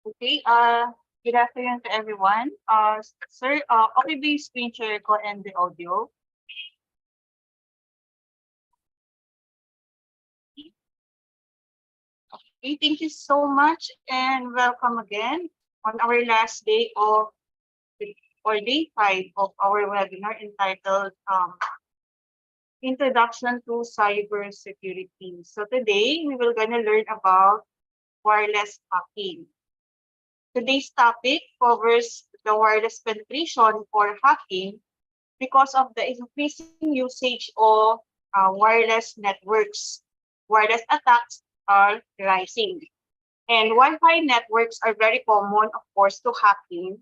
Okay, good afternoon to everyone. Sir, okay ba yung screen share ko and the audio? Okay, thank you so much and welcome again on our last day of or day 5 of our webinar entitled Introduction to Cybersecurity. So today we will gonna learn about wireless hacking. Today's topic covers the wireless penetration or hacking because of the increasing usage of wireless networks. Wireless attacks are rising. And Wi-Fi networks are very common, of course, to hacking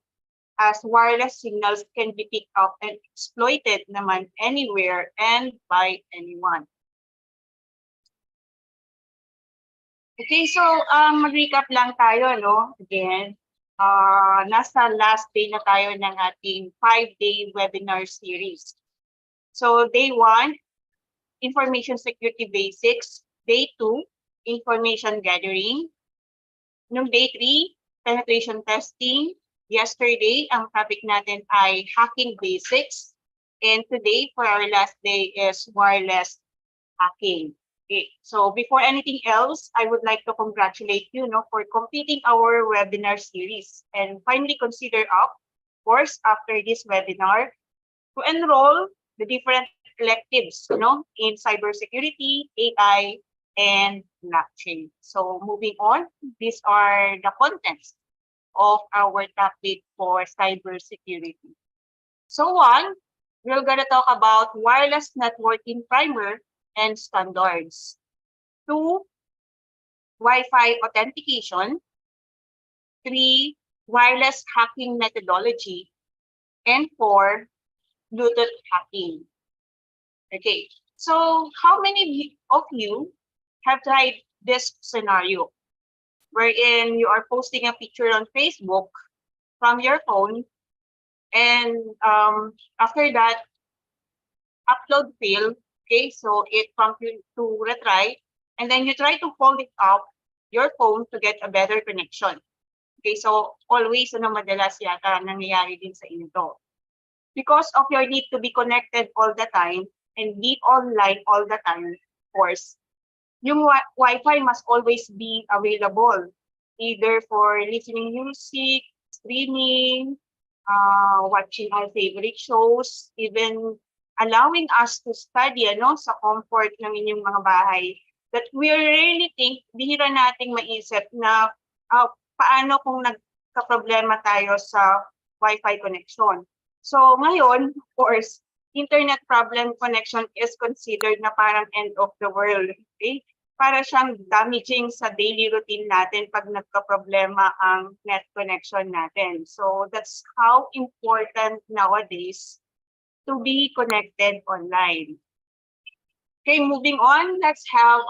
as wireless signals can be picked up and exploited naman anywhere and by anyone. Okay, so mag-recap lang tayo, no? Again, nasa last day na tayo ng ating 5-day webinar series. So day 1, information security basics. Day 2, information gathering. Noong day 3, penetration testing. Yesterday, ang topic natin ay hacking basics. And today, for our last day, is wireless hacking. Okay. So before anything else, I would like to congratulate you for completing our webinar series and finally consider of course, after this webinar, to enroll the different electives in cybersecurity, AI, and blockchain. So moving on, these are the contents of our topic for cybersecurity. So one, we're going to talk about wireless networking primer and standards. 2, Wi-Fi authentication. 3, wireless hacking methodology. And 4, Bluetooth hacking. Okay, so how many of you have tried this scenario wherein you are posting a picture on Facebook from your phone and after that, upload fail, okay, so it prompts you to retry and then you try to hold it up your phone to get a better connection. Okay, so always madalas yata nangyayari din sa inyo to. Because of your need to be connected all the time and be online all the time, of course, yung Wi-Fi must always be available, either for listening music, streaming, watching our favorite shows, even allowing us to study sa comfort ng inyong mga bahay. That we really think, bihira nating maisip na paano kung nagka-problema tayo sa Wi-Fi connection. So ngayon, of course, internet problem connection is considered na parang end of the world. Okay? Para siyang damaging sa daily routine natin pag nagka-problema ang net connection natin. So that's how important nowadays to be connected online. Okay, moving on, let's have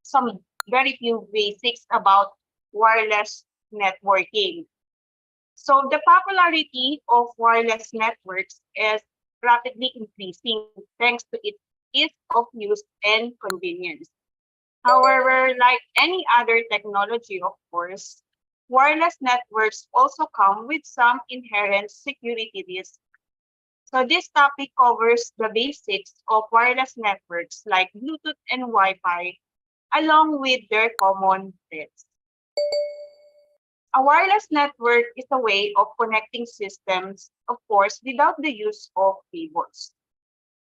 some very few basics about wireless networking. So the popularity of wireless networks is rapidly increasing thanks to its ease of use and convenience. However, like any other technology, of course, wireless networks also come with some inherent security risks. So this topic covers the basics of wireless networks like Bluetooth and Wi-Fi, along with their common threats. A wireless network is a way of connecting systems, of course, without the use of cables.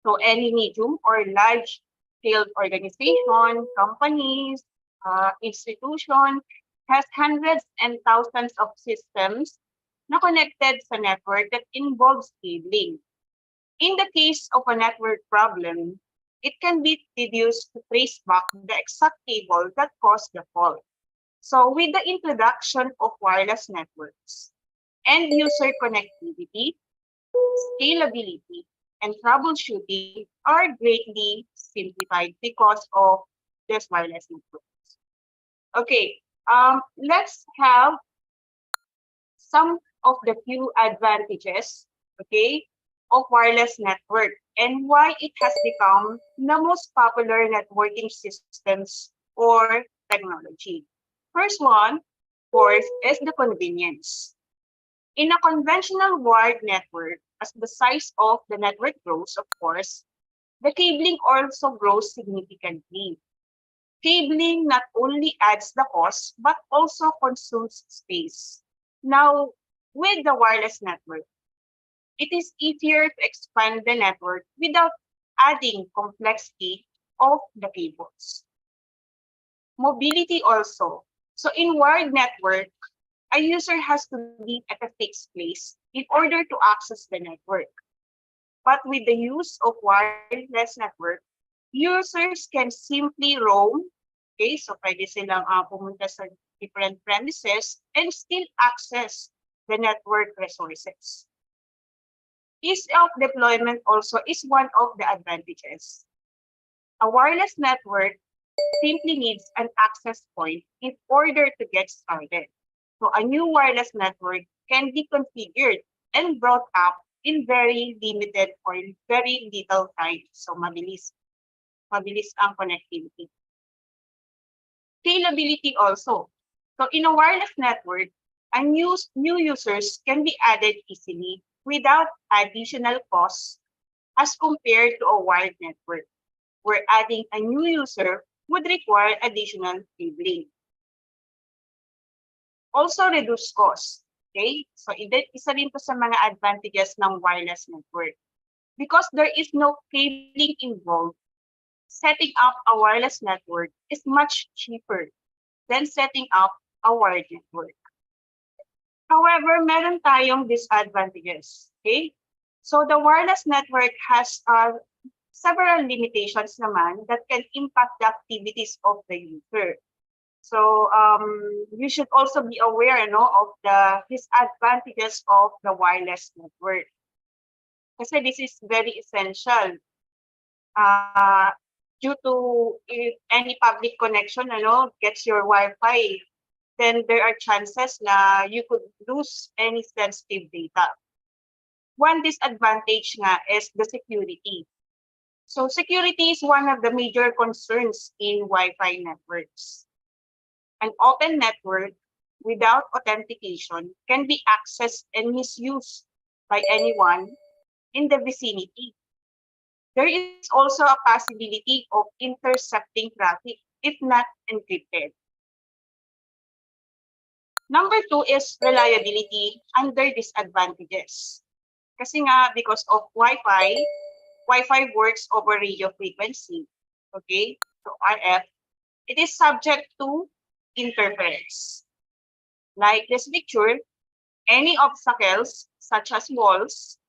So any medium or large-scale organization, companies, institution has hundreds and thousands of systems na connected sa network that involves cabling. In the case of a network problem, it can be deduced to trace back the exact cable that caused the fault. So with the introduction of wireless networks, end-user connectivity, scalability, and troubleshooting are greatly simplified because of this wireless networks. Okay, let's have some of the few advantages, okay, of wireless network and why it has become the most popular networking systems or technology. First one, course, is the convenience. In a conventional wired network, as the size of the network grows, of course, the cabling also grows significantly. Cabling not only adds the cost, but also consumes space. Now, with the wireless network, it is easier to expand the network without adding complexity of the cables. Mobility also. So in wired network, a user has to be at a fixed place in order to access the network. But with the use of wireless network, users can simply roam. Okay, so pwede silang pumunta sa different premises and still access the network resources. Ease of deployment also is one of the advantages. A wireless network simply needs an access point in order to get started. So a new wireless network can be configured and brought up in very limited or very little time. So mabilis ang connectivity. Scalability also. So in a wireless network, new users can be added easily without additional costs as compared to a wired network, where adding a new user would require additional cabling. Also reduce costs. Okay? So isa rin to sa mga advantages ng wireless network. Because there is no cabling involved, setting up a wireless network is much cheaper than setting up a wired network. However, meron tayong disadvantages. Okay? So the wireless network has several limitations naman that can impact the activities of the user. So you should also be aware of the disadvantages of the wireless network. Kasi this is very essential. Due to if any public connection gets your Wi-Fi, then there are chances na you could lose any sensitive data. One disadvantage nga is the security. So security is one of the major concerns in Wi-Fi networks. An open network without authentication can be accessed and misused by anyone in the vicinity. There is also a possibility of intercepting traffic if not encrypted. Number 2 is reliability under disadvantages. Kasi nga, because of Wi-Fi works over radio frequency. Okay? So RF, it is subject to interference. Like this picture, any obstacles, such as walls,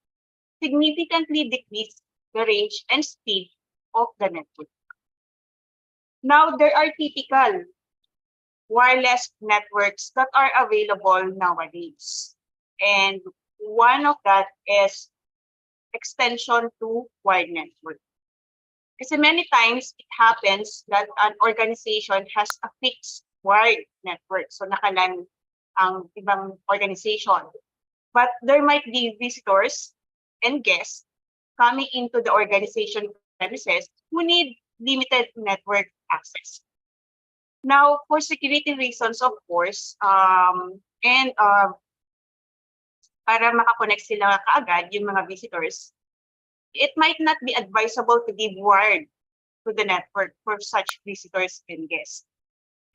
significantly decrease the range and speed of the network. Now, there are typical wireless networks that are available nowadays. And one of that is extension to wired network. Kasi many times it happens that an organization has a fixed wired network. So nakalan ang ibang organization. But there might be visitors and guests coming into the organization premises who need limited network access. Now, for security reasons, of course, and para makakonect sila kaagad, yung mga visitors, it might not be advisable to give wired to the network for such visitors and guests.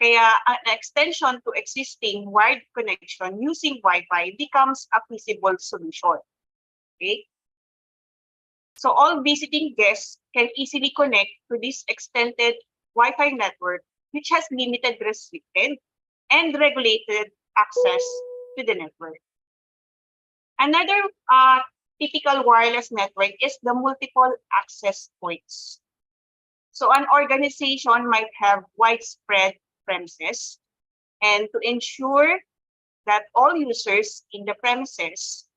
Kaya an extension to existing wired connection using Wi-Fi becomes a feasible solution. Okay? So all visiting guests can easily connect to this extended Wi-Fi network, which has limited, restricted, and regulated access to the network. Another typical wireless network is the multiple access points. So an organization might have widespread premises, and to ensure that all users in the premises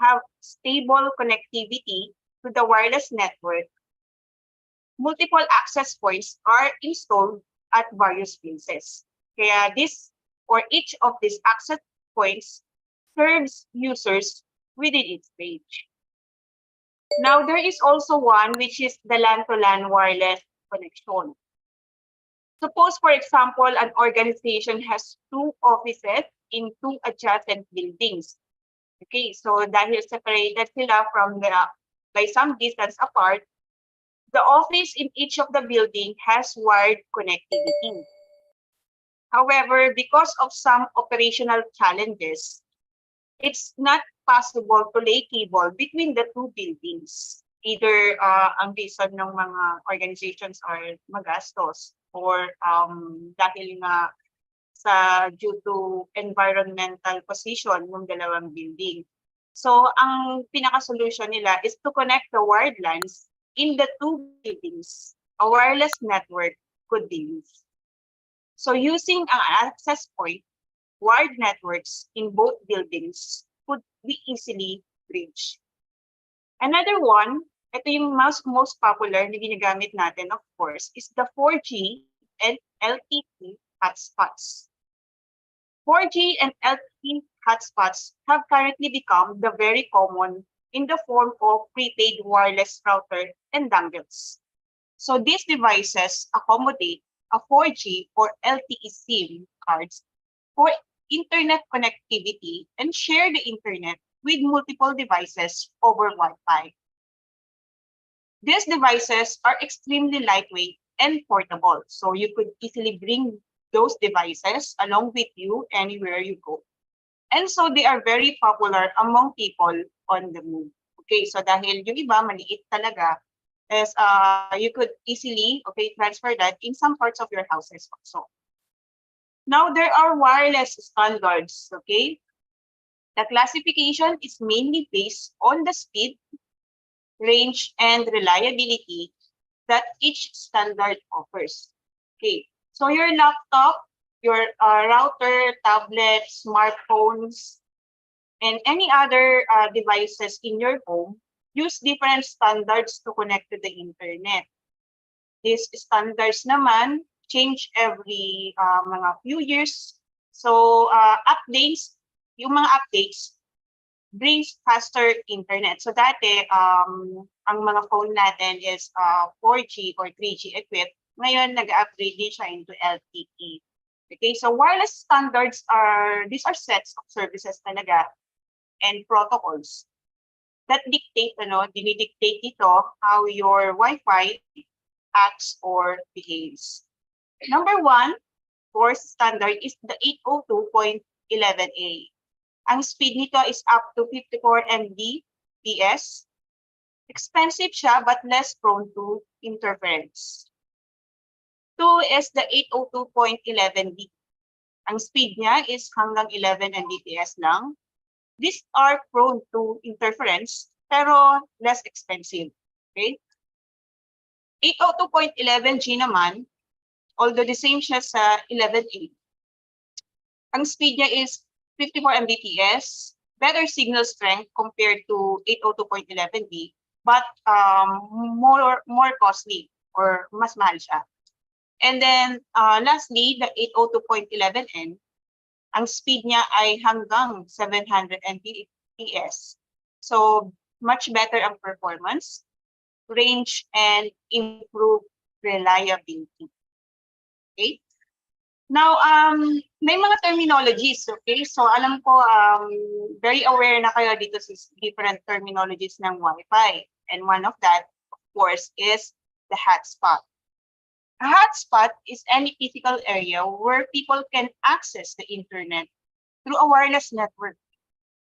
have stable connectivity to the wireless network, multiple access points are installed at various places. Kaya each of these access points serves users within its range. Now, there is also one which is the LAN to LAN wireless connection. Suppose, for example, an organization has two offices in two adjacent buildings. Okay, so dahil separated sila from the by some distance apart, the office in each of the building has wired connectivity. However, because of some operational challenges, it's not possible to lay cable between the two buildings. Either ang reason ng mga organizations are magastos or dahil nga due to environmental position ng dalawang building. So ang pinaka-solution nila is to connect the wired lines in the two buildings. A wireless network could be used. So using an access point, wired networks in both buildings could be easily bridged. Another one, ito yung most popular na ginagamit natin, of course, is the 4G and LTE hotspots. 4G and LTE hotspots have currently become the very common in the form of prepaid wireless router and dongles. So these devices accommodate a 4G or LTE SIM cards for internet connectivity and share the internet with multiple devices over Wi-Fi. These devices are extremely lightweight and portable, so you could easily bring those devices along with you anywhere you go. And so they are very popular among people on the move. Okay, so dahil yung iba maliit talaga, is you could easily transfer that in some parts of your houses also. Now there are wireless standards, okay? The classification is mainly based on the speed, range, and reliability that each standard offers. Okay, so your laptop, your router, tablet, smartphones, and any other devices in your home use different standards to connect to the internet. These standards naman change every mga few years. So yung mga updates brings faster internet. So dati, ang mga phone natin is 4G or 3G equipped. Ngayon, nag-upgrade din siya into LTE. Okay, so wireless standards these are sets of services talaga and protocols that dictate, dinidictate ito how your Wi-Fi acts or behaves. Number one, course standard is the 802.11a. Ang speed nito is up to 54 Mbps. Expensive siya but less prone to interference. 2 is the 802.11b. Ang speed niya is hanggang 11 Mbps lang. These are prone to interference pero less expensive. Okay? 802.11g naman, although the same siya sa 11a. Ang speed niya is 54 Mbps, better signal strength compared to 802.11b, but more costly or mas mahal siya. And then lastly, the 802.11n, ang speed niya ay hanggang 700 Mbps. So much better ang performance, range, and improved reliability. Okay? Now, may mga terminologies, okay? So alam ko, very aware na kayo dito sa different terminologies ng Wi-Fi. And one of that, of course, is the hotspot. A hotspot is any physical area where people can access the internet through a wireless network.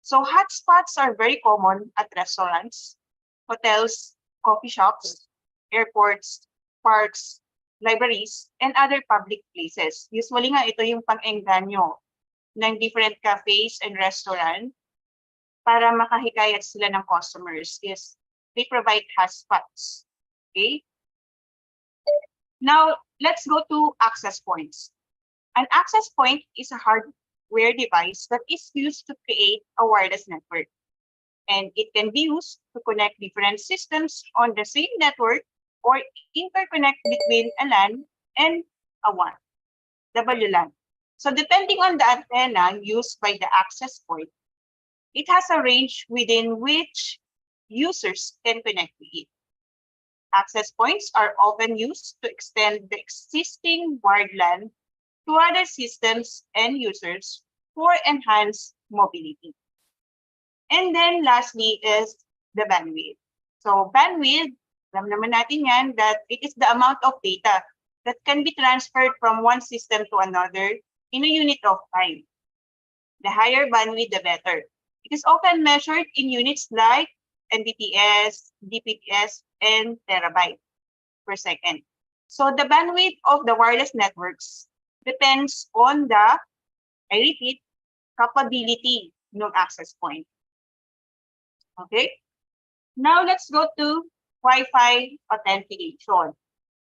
So hotspots are very common at restaurants, hotels, coffee shops, airports, parks, libraries, and other public places. Usually nga ito yung pang-engganyo ng different cafes and restaurant para makahikayat sila ng customers is they provide hotspots. Okay? Now, let's go to access points. An access point is a hardware device that is used to create a wireless network. And it can be used to connect different systems on the same network or interconnect between a LAN and a WAN, WLAN. So depending on the antenna used by the access point, it has a range within which users can connect to it. Access points are often used to extend the existing wired LAN to other systems and users for enhanced mobility. And then lastly is the bandwidth. So bandwidth, alam naman natin yan, that it is the amount of data that can be transferred from one system to another in a unit of time. The higher bandwidth, the better. It is often measured in units like Mbps, Dpps, and terabyte per second. So the bandwidth of the wireless networks depends on the, I repeat, capability ng access point. Okay? Now let's go to Wi-Fi authentication.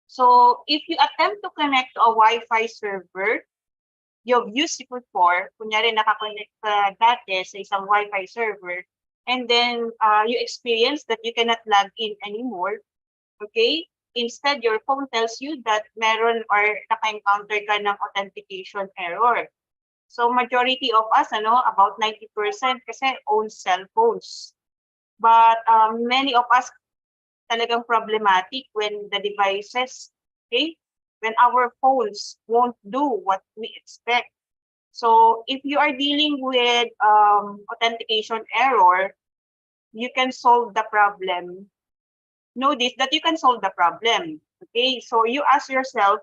So if you attempt to connect to a Wi-Fi server, you've used it before, kunyari nakakonect ka dati sa isang Wi-Fi server, and then you experience that you cannot log in anymore, okay? Instead, your phone tells you that meron or naka-encounter ka ng authentication error. So majority of us, about 90% kasi own cell phones. But many of us talagang problematic when the devices, okay, when our phones won't do what we expect. So if you are dealing with authentication error, you can solve the problem. Know this, that you can solve the problem. Okay, so you ask yourself,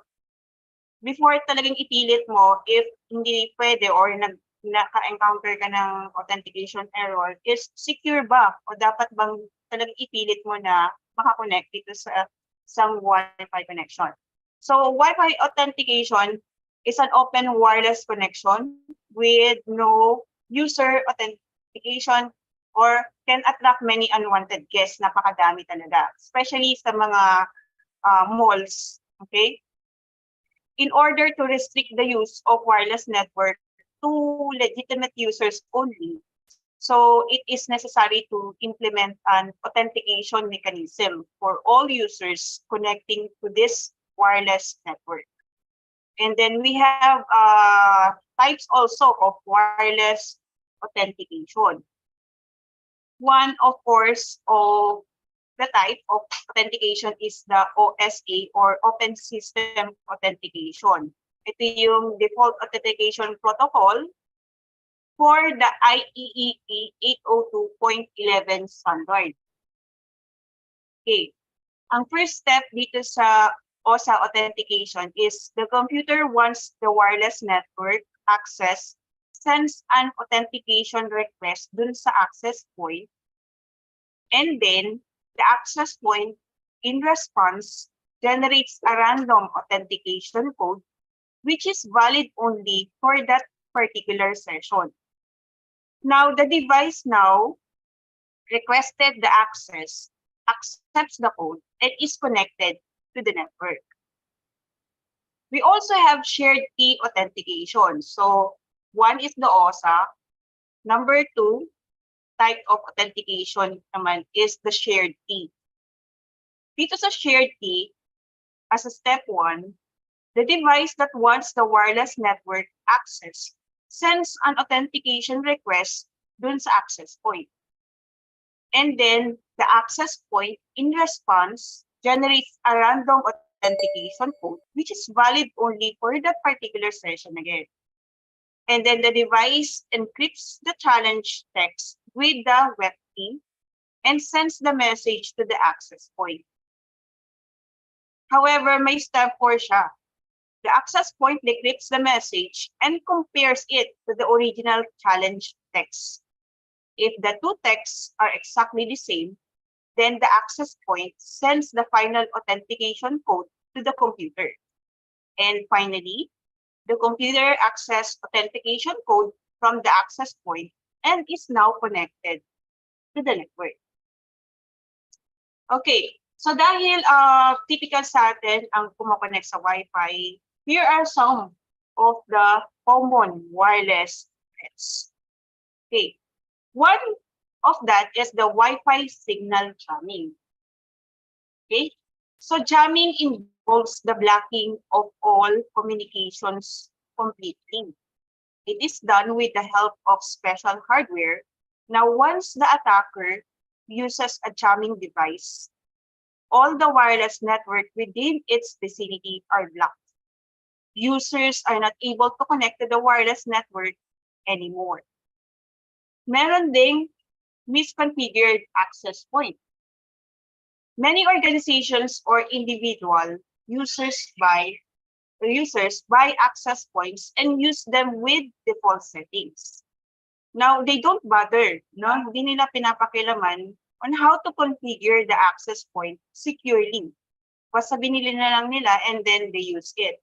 before talagang ipilit mo, if hindi pwede or naka-encounter ka ng authentication error, is secure ba? O dapat bang talagang ipilit mo na makakonect dito sa some Wi-Fi connection? So Wi-Fi authentication is an open wireless connection with no user authentication or can attract many unwanted guests. Napakadami talaga, especially sa mga malls. Okay? In order to restrict the use of wireless network to legitimate users only, so it is necessary to implement an authentication mechanism for all users connecting to this wireless network. And then we have types also of wireless authentication. One, of course, of the type of authentication is the OSA or Open System Authentication. Ito yung default authentication protocol for the IEEE 802.11 standard. Okay. Ang first step dito sa OSA authentication is the computer wants the wireless network access sends an authentication request dun sa access point, and then the access point in response generates a random authentication code which is valid only for that particular session. Now the device now requested the access, accepts the code, and is connected to the network. We also have shared key authentication. So one is the OSA. Number two, type of authentication naman is the shared key. Dito sa shared key, as a step one, the device that wants the wireless network access sends an authentication request dun sa access point. And then the access point in response generates a random authentication code which is valid only for that particular session again. And then the device encrypts the challenge text with the web key and sends the message to the access point. However, may step 4 siya. The access point decrypts the message and compares it to the original challenge text. If the two texts are exactly the same, then the access point sends the final authentication code to the computer. And finally, the computer accesses authentication code from the access point and is now connected to the network. Okay, so dahil typical sa atin ang kumakonect sa Wi-Fi, here are some of the common wireless threats. Okay, one of that is the Wi-Fi signal jamming. Okay, so jamming involves the blocking of all communications completely. It is done with the help of special hardware. Now, once the attacker uses a jamming device, all the wireless network within its vicinity are blocked. Users are not able to connect to the wireless network anymore. Meron ding misconfigured access point. Many organizations or individual users buy access points and use them with default settings. Now, they don't bother, no? Hindi nila pinapakilaman on how to configure the access point securely. Basta binili na lang nila and then they use it.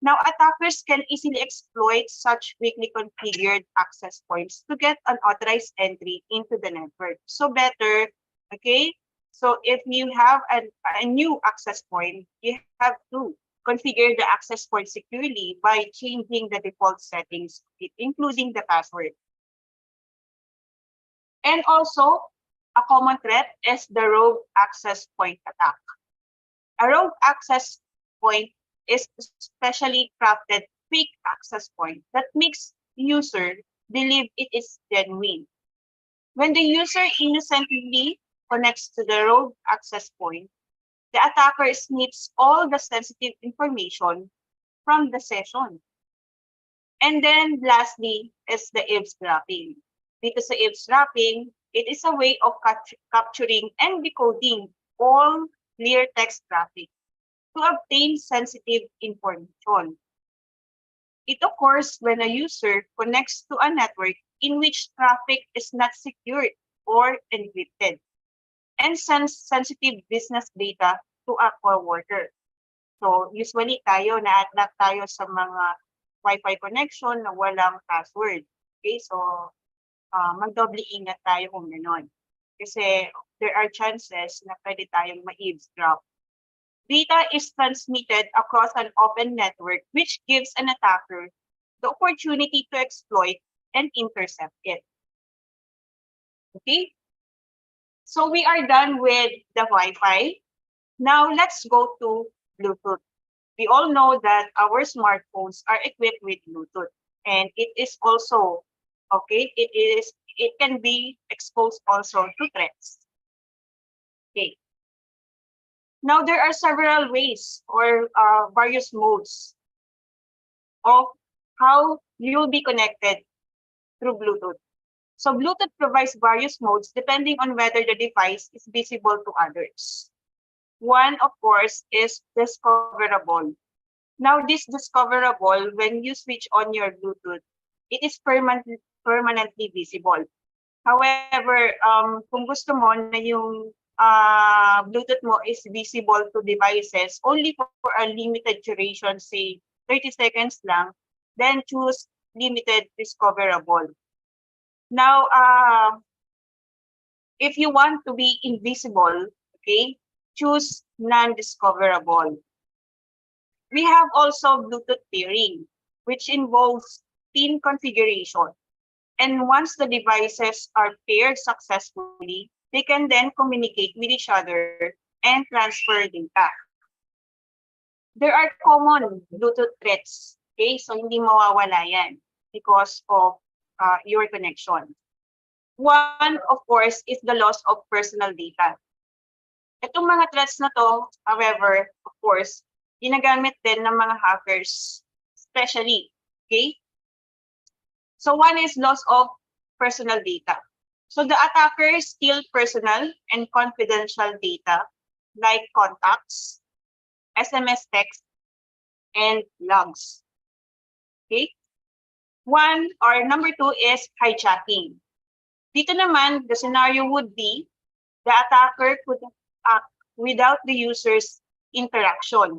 Now, attackers can easily exploit such weakly configured access points to get unauthorized entry into the network. So better, okay? So if you have a new access point, you have to configure the access point securely by changing the default settings, including the password. And also, a common threat is the rogue access point attack. A rogue access point is specially crafted fake access point that makes the user believe it is genuine. When the user innocently connects to the rogue access point, the attacker snips all the sensitive information from the session. And then lastly is the eavesdropping. Dito sa eavesdropping, it is a way of capturing and decoding all clear text traffic to obtain sensitive information. It occurs when a user connects to a network in which traffic is not secured or encrypted and sends sensitive business data to a coworker. So usually na-attract tayo sa mga Wi-Fi connection na walang password. Okay, so magdoble ingat tayo kung gano'n. Kasi there are chances na pwede tayong ma-eavesdrop. Data is transmitted across an open network, which gives an attacker the opportunity to exploit and intercept it. Okay? So we are done with the Wi-Fi. Now let's go to Bluetooth. We all know that our smartphones are equipped with Bluetooth, and it is also, okay, it can be exposed also to threats. Okay. Now, there are several ways or various modes of how you'll be connected through Bluetooth. So Bluetooth provides various modes depending on whether the device is visible to others. One, of course, is discoverable. Now, this discoverable, when you switch on your Bluetooth, it is permanently visible. However, kung gusto mo na yung Bluetooth mo is visible to devices only for a limited duration, say 30 seconds lang, then choose limited discoverable. Now, if you want to be invisible, okay, choose non-discoverable. We have also Bluetooth pairing, which involves pin configuration. And once the devices are paired successfully, they can then communicate with each other and transfer data. There are common Bluetooth threats, okay? So hindi mawawala yan because of your connection. One, of course, is the loss of personal data. Itong mga threats na to, however, of course, ginagamit din ng mga hackers, especially, okay? So one is loss of personal data. So the attackers steal personal and confidential data like contacts, SMS text, and logs. Okay? One or number two is hijacking. Dito naman, the scenario would be the attacker could act without the user's interaction.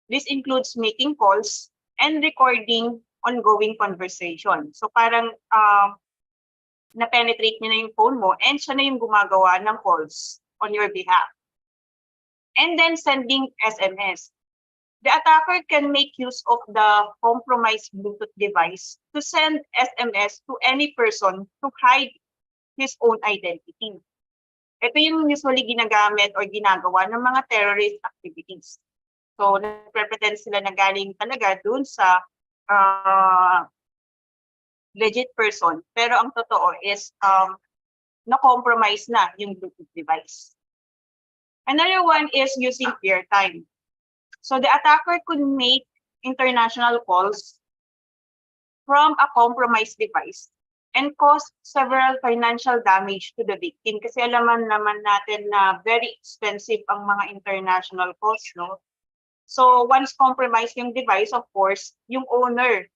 This includes making calls and recording ongoing conversation. So parang na-penetrate niya na yung phone mo and siya na yung gumagawa ng calls on your behalf. And then sending SMS. The attacker can make use of the compromised Bluetooth device to send SMS to any person to hide his own identity. Ito yung usually ginagamit or ginagawa ng mga terrorist activities. So, nagpre-pretend sila na galing talaga dun sa legit person. Pero ang totoo is na-compromise na yung Bluetooth device. Another one is using peer time. So the attacker could make international calls from a compromised device and cause several financial damage to the victim. Kasi alaman naman natin na very expensive ang mga international calls, no? So once compromised yung device, of course, yung owner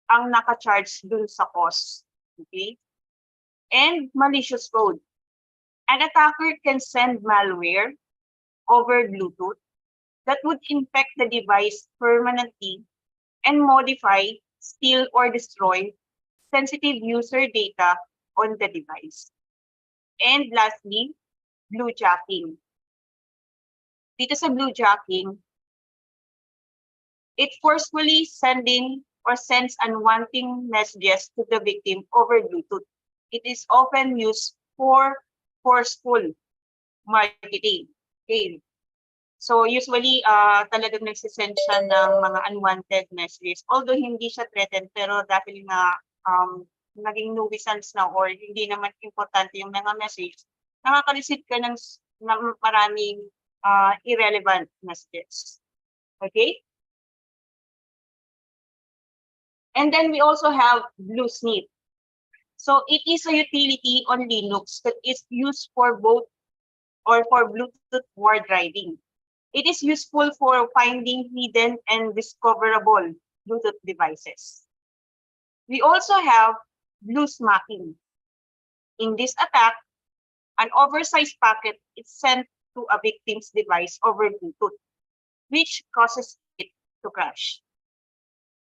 ang naka-charge dun sa cost. Okay? And malicious code. An attacker can send malware over Bluetooth that would infect the device permanently and modify, steal, or destroy sensitive user data on the device. And lastly, bluejacking. Dito sa bluejacking, it forcefully sending or sends unwanted messages to the victim over Bluetooth. It is often used for forceful marketing. Okay. So usually, talagang nagsisend siya ng mga unwanted messages. Although hindi siya threatened, pero dahil nga naging nuisance na or hindi naman importante yung mga message, nakaka-receive ka ng maraming irrelevant messages. Okay? And then we also have BlueSnip. So it is a utility on Linux that is used for both or for Bluetooth wire driving. It is useful for finding hidden and discoverable Bluetooth devices. We also have bluesmacking. In this attack, an oversized packet is sent to a victim's device over Bluetooth, which causes it to crash.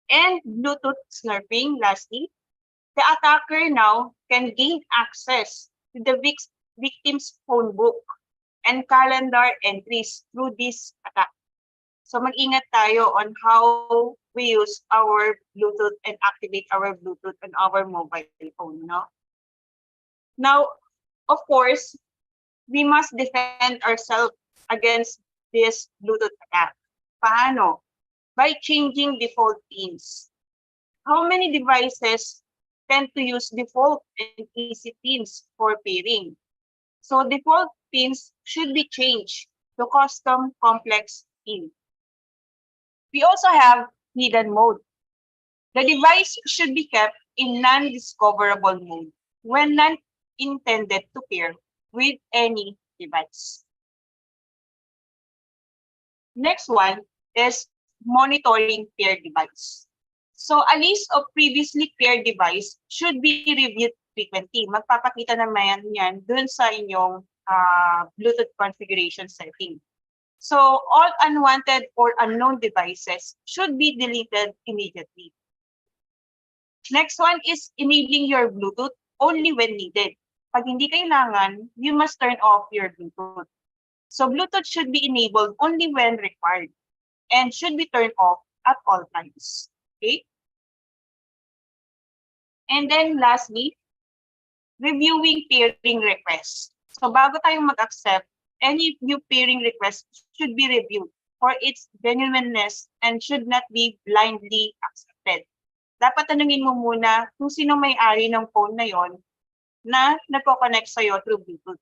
And Bluetooth snurping, lastly, the attacker now can gain access to the victim's phone book and calendar entries through this attack. So mag-ingat tayo on how we use our Bluetooth and activate our Bluetooth on our mobile phone, no? Now, of course, we must defend ourselves against this Bluetooth attack. Paano? By changing default pins. How many devices tend to use default and easy pins for pairing? So default pins should be changed to custom complex pin. We also have hidden mode. The device should be kept in non-discoverable mode when not intended to pair with any device. Next one is monitoring paired device. So a list of previously paired device should be reviewed frequently. Magpapakita naman yan dun sa inyong Bluetooth configuration setting. So all unwanted or unknown devices should be deleted immediately. Next one is enabling your Bluetooth only when needed. Pag hindi kailangan, you must turn off your Bluetooth. So Bluetooth should be enabled only when required and should be turned off at all times. Okay? And then lastly, reviewing pairing requests. So bago tayong mag-accept, any new pairing request should be reviewed for its genuineness and should not be blindly accepted. Dapat tanungin mo muna kung sino may-ari ng phone na yon na nagko-connect sa'yo through Bluetooth.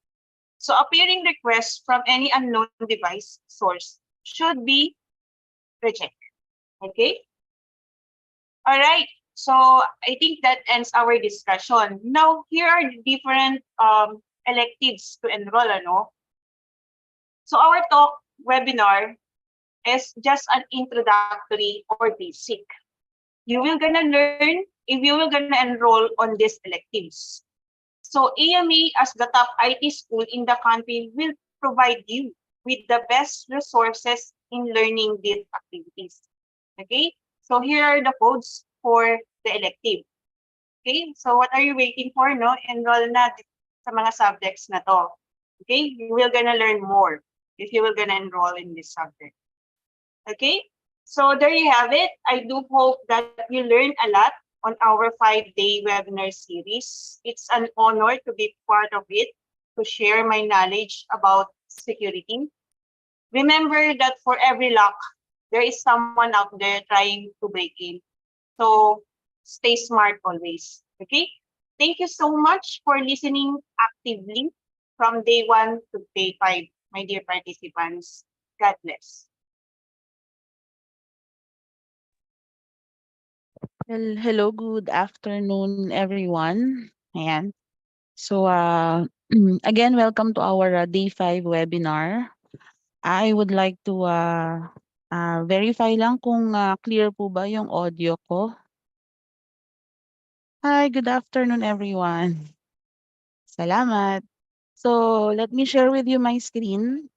So a pairing request from any unknown device source should be rejected. Okay? All right. So I think that ends our discussion. Now, here are the different electives to enroll, ano? So our talk webinar is just an introductory or basic. You will gonna learn if you will gonna enroll on these electives. So AMA as the top IT school in the country will provide you with the best resources in learning these activities. Okay? So here are the codes for the elective. Okay? So what are you waiting for, no? Enroll na sa mga subjects na to. Okay? You will gonna learn more if you will gonna enroll in this subject. Okay? So there you have it. I do hope that you learned a lot on our 5-day webinar series. It's an honor to be part of it, to share my knowledge about security. Remember that for every lock, there is someone out there trying to break in. So stay smart always. Okay? Thank you so much for listening actively from day 1 to day 5 my dear participants. God bless. Well, hello, good afternoon, everyone. Ayan. So, again, welcome to our day 5 webinar. I would like to verify lang kung clear po ba yung audio ko. Hi, good afternoon, everyone. Salamat. So, let me share with you my screen.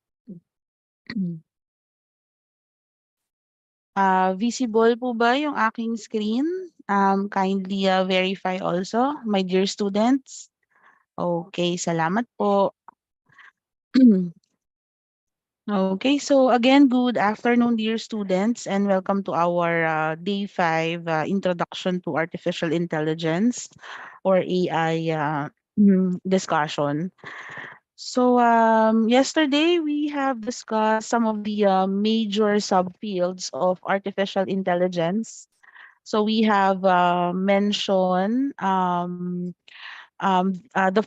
Visible po ba yung aking screen? Kindly verify also, my dear students. Okay, salamat po. Okay, so again, good afternoon, dear students, and welcome to our day 5 introduction to artificial intelligence or AI discussion. So yesterday we have discussed some of the major subfields of artificial intelligence. So we have mentioned the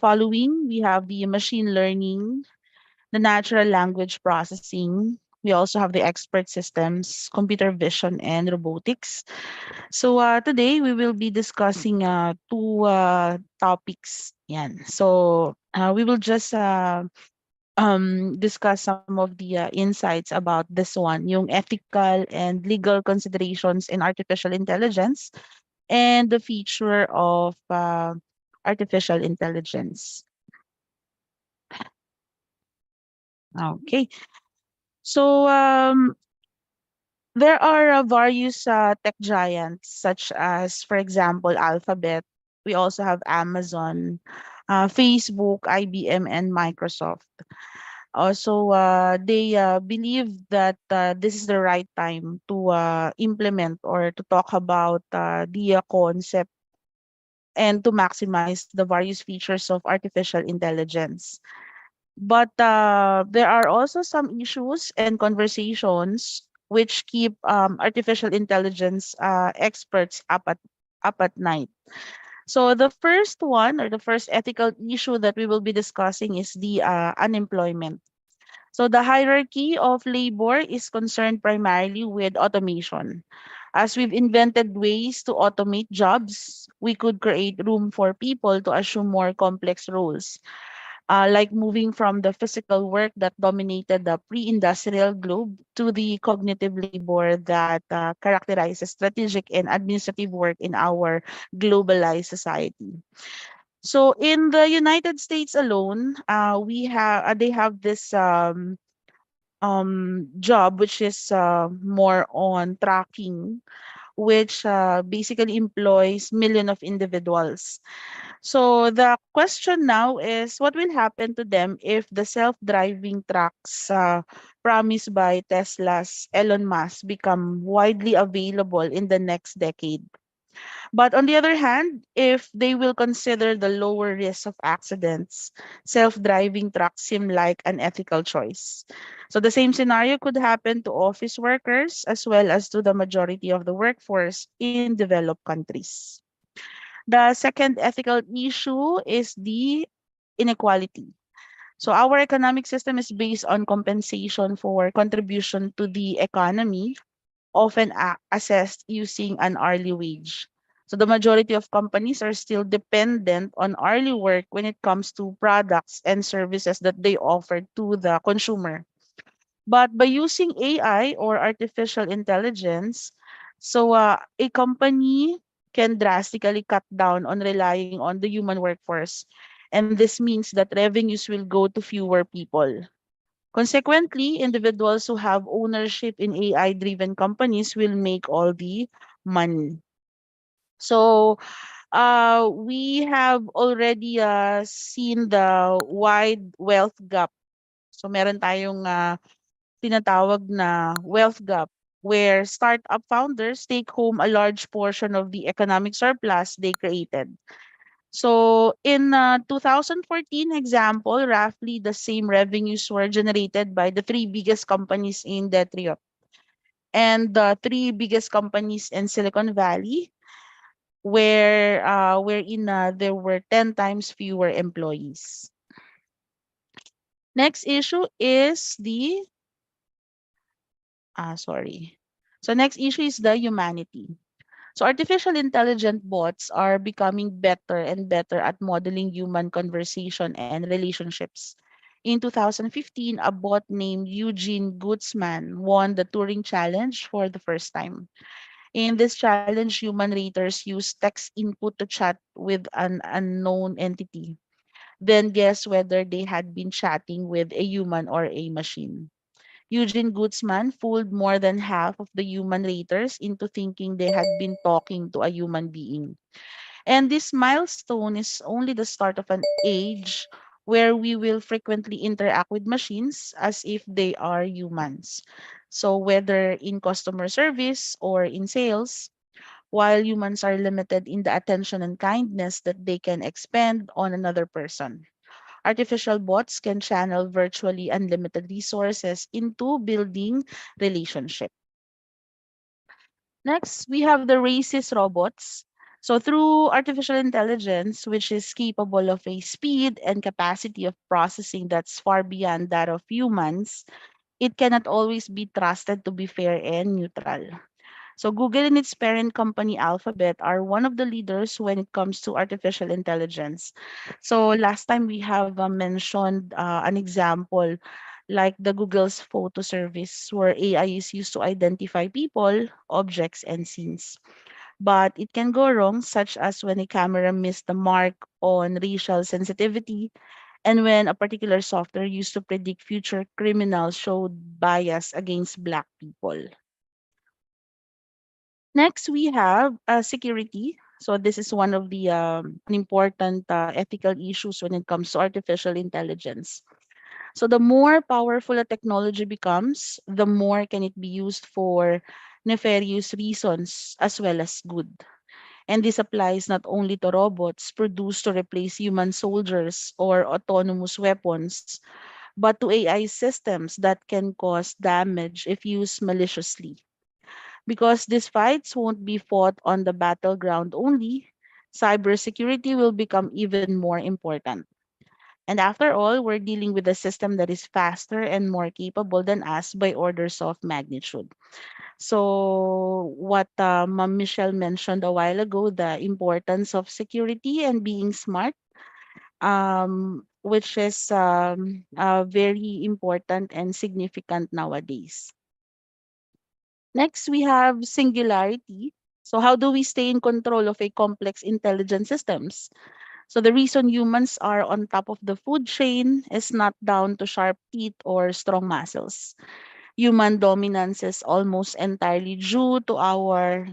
following. We have the machine learning, the natural language processing. We also have the expert systems, computer vision, and robotics. So today we will be discussing two topics. Yan. So we will just discuss some of the insights about this one, yung ethical and legal considerations in artificial intelligence and the feature of artificial intelligence. Okay. So there are various tech giants such as, for example, Alphabet. We also have Amazon, Facebook, IBM, and Microsoft. Also, they believe that this is the right time to implement or to talk about the concept and to maximize the various features of artificial intelligence. But there are also some issues and conversations which keep artificial intelligence experts up at night. So the first one or the first ethical issue that we will be discussing is the unemployment. So the hierarchy of labor is concerned primarily with automation. As we've invented ways to automate jobs, we could create room for people to assume more complex roles, like moving from the physical work that dominated the pre-industrial globe to the cognitive labor that characterizes strategic and administrative work in our globalized society. So in the United States alone, we have they have this job which is more on tracking, which basically employs millions of individuals. So the question now is what will happen to them if the self-driving trucks promised by Tesla's Elon Musk become widely available in the next decade? But on the other hand, if they will consider the lower risk of accidents, self-driving trucks seem like an ethical choice. So the same scenario could happen to office workers as well as to the majority of the workforce in developed countries. The second ethical issue is the inequality. So our economic system is based on compensation for contribution to the economy, often assessed using an hourly wage. So the majority of companies are still dependent on hourly work when it comes to products and services that they offer to the consumer. But by using AI or artificial intelligence, so a company can drastically cut down on relying on the human workforce. And this means that revenues will go to fewer people. Consequently, individuals who have ownership in AI-driven companies will make all the money. So, we have already seen the wide wealth gap. So, meron tayong tinatawag na wealth gap where startup founders take home a large portion of the economic surplus they created. So in 2014 example, roughly the same revenues were generated by the three biggest companies in Detroit and the three biggest companies in Silicon Valley, wherein there were 10 times fewer employees. Next issue is the sorry. So next issue is the humanity. So artificial intelligent bots are becoming better and better at modeling human conversation and relationships. In 2015, a bot named Eugene Gutzman won the Turing Challenge for the first time. In this challenge, human raters use text input to chat with an unknown entity. Then guess whether they had been chatting with a human or a machine. Eugene Gutzman fooled more than half of the human raters into thinking they had been talking to a human being. And this milestone is only the start of an age where we will frequently interact with machines as if they are humans. So, whether in customer service or in sales, while humans are limited in the attention and kindness that they can expend on another person. Artificial bots can channel virtually unlimited resources into building relationship. Next, we have the racist robots. So through artificial intelligence, which is capable of a speed and capacity of processing that's far beyond that of humans, it cannot always be trusted to be fair and neutral. So Google and its parent company Alphabet are one of the leaders when it comes to artificial intelligence. So last time we have mentioned an example like the Google's photo service where AI is used to identify people, objects, and scenes. But it can go wrong, such as when a camera missed the mark on racial sensitivity and when a particular software used to predict future criminals showed bias against Black people. Next, we have security. So this is one of the an important ethical issues when it comes to artificial intelligence. So the more powerful a technology becomes, the more can it be used for nefarious reasons as well as good. And this applies not only to robots produced to replace human soldiers or autonomous weapons, but to AI systems that can cause damage if used maliciously. Because these fights won't be fought on the battleground only, cybersecurity will become even more important. And after all, we're dealing with a system that is faster and more capable than us by orders of magnitude. So, what Ma'am Michelle mentioned a while ago, the importance of security and being smart, which is very important and significant nowadays. Next, we have singularity. So, how do we stay in control of a complex intelligent systems? So, the reason humans are on top of the food chain is not down to sharp teeth or strong muscles. Human dominance is almost entirely due to our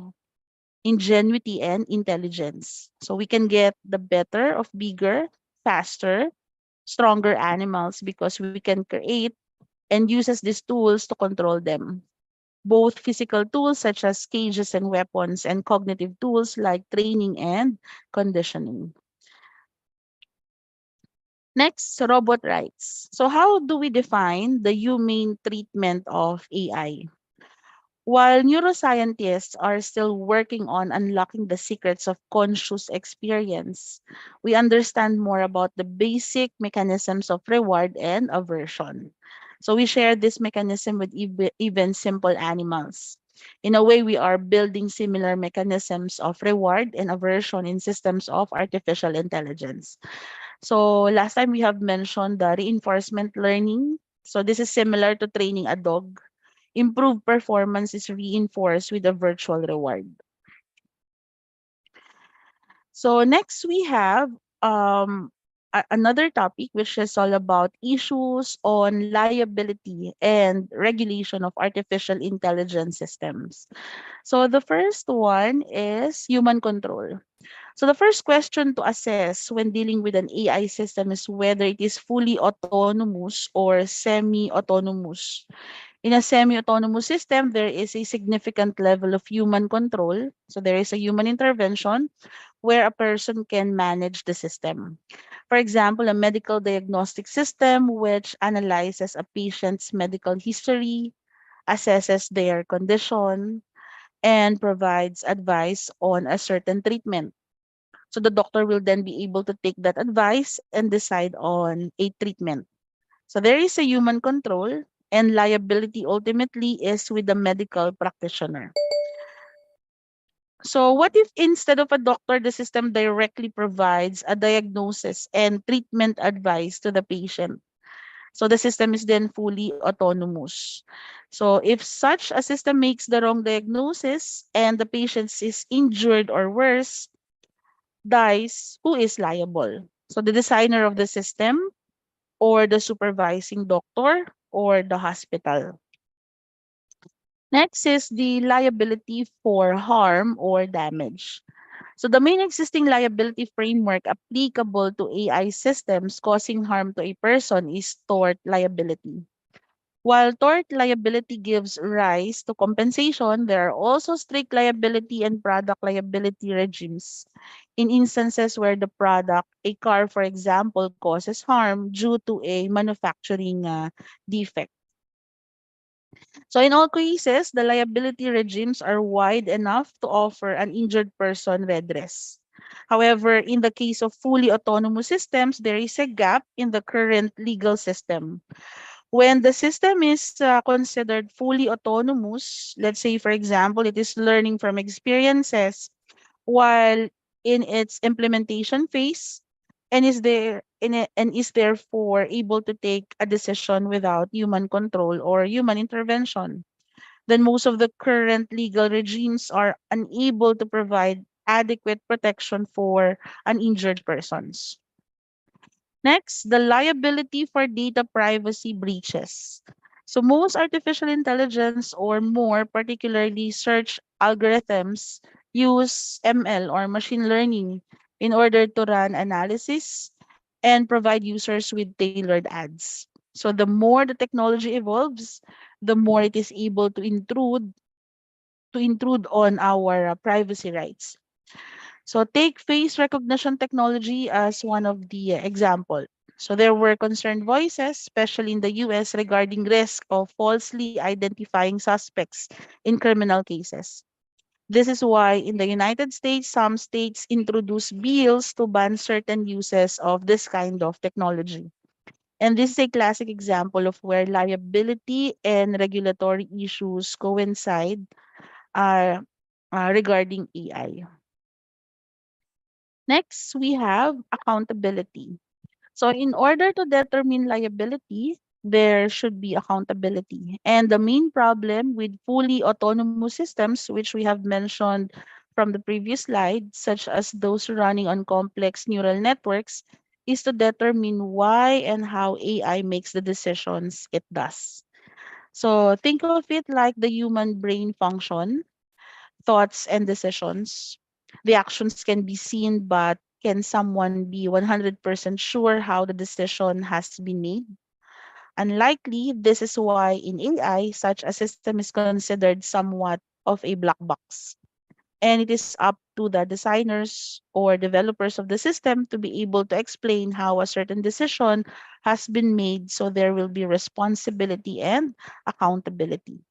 ingenuity and intelligence. So, we can get the better of bigger, faster, stronger animals because we can create and uses these tools to control them. Both physical tools such as cages and weapons and cognitive tools like training and conditioning. Next, robot rights. So how do we define the humane treatment of AI? While neuroscientists are still working on unlocking the secrets of conscious experience, we understand more about the basic mechanisms of reward and aversion. So we share this mechanism with even simple animals. In a way, we are building similar mechanisms of reward and aversion in systems of artificial intelligence. So last time we have mentioned the reinforcement learning. So this is similar to training a dog. Improved performance is reinforced with a virtual reward. So next we have another topic which is all about issues on liability and regulation of artificial intelligence systems. So the first one is human control. So the first question to assess when dealing with an AI system is whether it is fully autonomous or semi-autonomous. In a semi-autonomous system, there is a significant level of human control. So there is a human intervention where a person can manage the system. For example, a medical diagnostic system which analyzes a patient's medical history, assesses their condition, and provides advice on a certain treatment. So the doctor will then be able to take that advice and decide on a treatment. So there is a human control, and liability ultimately is with the medical practitioner. So what if instead of a doctor, the system directly provides a diagnosis and treatment advice to the patient? So the system is then fully autonomous. So if such a system makes the wrong diagnosis and the patient is injured or worse, dies, who is liable? So the designer of the system, or the supervising doctor, or the hospital. Next is the liability for harm or damage. So the main existing liability framework applicable to AI systems causing harm to a person is tort liability. While tort liability gives rise to compensation, there are also strict liability and product liability regimes. In instances where the product, a car for example, causes harm due to a manufacturing defect. So in all cases, the liability regimes are wide enough to offer an injured person redress. However, in the case of fully autonomous systems, there is a gap in the current legal system. When the system is considered fully autonomous, let's say, for example, it is learning from experiences while in its implementation phase, and is there in it, and is therefore able to take a decision without human control or human intervention, then most of the current legal regimes are unable to provide adequate protection for uninjured persons. Next, the liability for data privacy breaches. So most artificial intelligence, or more particularly search algorithms, use ML or machine learning in order to run analysis and provide users with tailored ads. So the more the technology evolves, the more it is able to intrude on our privacy rights. So take face recognition technology as one of the example. So there were concerned voices, especially in the US, regarding risk of falsely identifying suspects in criminal cases. This is why in the United States, some states introduce bills to ban certain uses of this kind of technology. And this is a classic example of where liability and regulatory issues coincide uh, regarding AI. Next, we have accountability. So in order to determine liability, there should be accountability. And the main problem with fully autonomous systems, which we have mentioned from the previous slide, such as those running on complex neural networks, is to determine why and how AI makes the decisions it does. So think of it like the human brain function, thoughts and decisions. The actions can be seen, but can someone be 100% sure how the decision has been made? Unlikely. This is why in AI, such a system is considered somewhat of a black box. And it is up to the designers or developers of the system to be able to explain how a certain decision has been made, so there will be responsibility and accountability.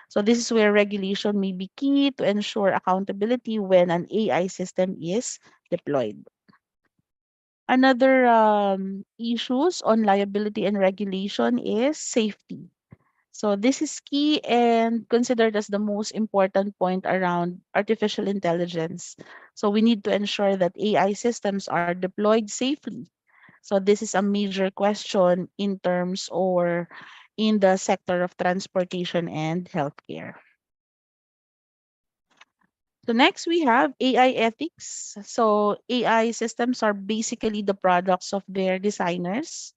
So this is where regulation may be key to ensure accountability when an AI system is deployed. Another issues on liability and regulation is safety. So this is key and considered as the most important point around artificial intelligence. So we need to ensure that AI systems are deployed safely. So this is a major question in terms or in the sector of transportation and healthcare. So next we have AI ethics. So AI systems are basically the products of their designers.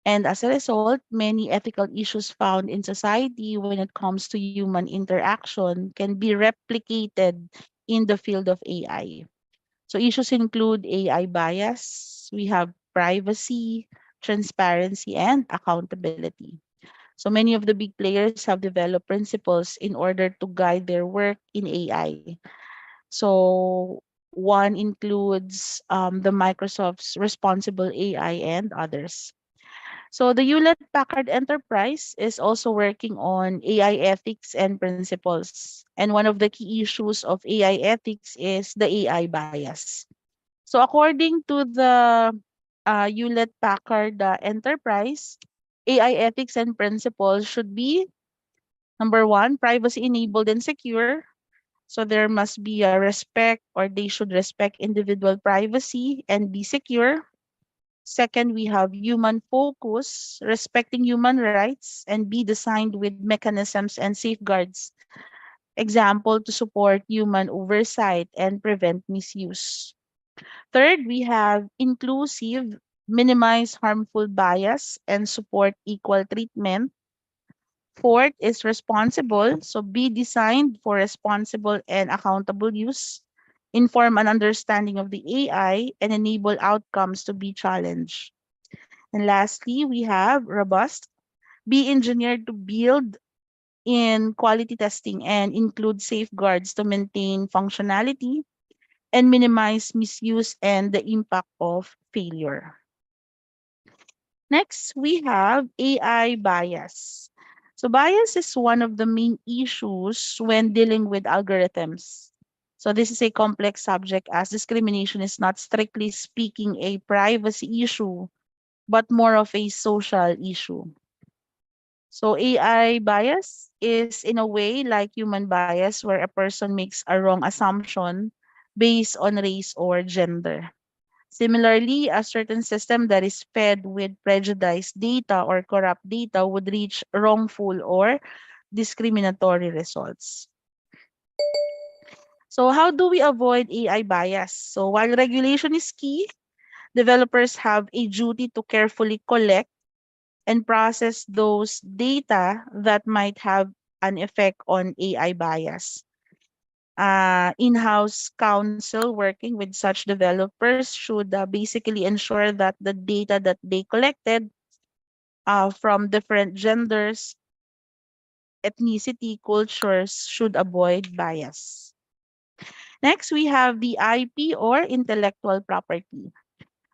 And as a result, many ethical issues found in society when it comes to human interaction can be replicated in the field of AI. So issues include AI bias, we have privacy, transparency, and accountability. So many of the big players have developed principles in order to guide their work in AI. So one includes the Microsoft's responsible AI and others. So the Hewlett Packard Enterprise is also working on AI ethics and principles. And one of the key issues of AI ethics is the AI bias. So according to the Hewlett Packard Enterprise, AI ethics and principles should be number one, privacy enabled and secure. So there must be a respect, or they should respect individual privacy and be secure. Second, we have human focus, respecting human rights and be designed with mechanisms and safeguards. Example, to support human oversight and prevent misuse. Third, we have inclusive, minimize harmful bias and support equal treatment. Fourth is responsible, so be designed for responsible and accountable use. Inform an understanding of the AI and enable outcomes to be challenged. And lastly, we have robust, be engineered to build in quality testing and include safeguards to maintain functionality and minimize misuse and the impact of failure. Next, we have AI bias. So bias is one of the main issues when dealing with algorithms. So this is a complex subject as discrimination is not strictly speaking a privacy issue, but more of a social issue. So AI bias is in a way like human bias where a person makes a wrong assumption based on race or gender. Similarly, a certain system that is fed with prejudiced data or corrupt data would reach wrongful or discriminatory results. So how do we avoid AI bias? So while regulation is key, developers have a duty to carefully collect and process those data that might have an effect on AI bias. In-house counsel working with such developers should basically ensure that the data that they collected from different genders, ethnicity, cultures should avoid bias. Next, we have the IP or intellectual property.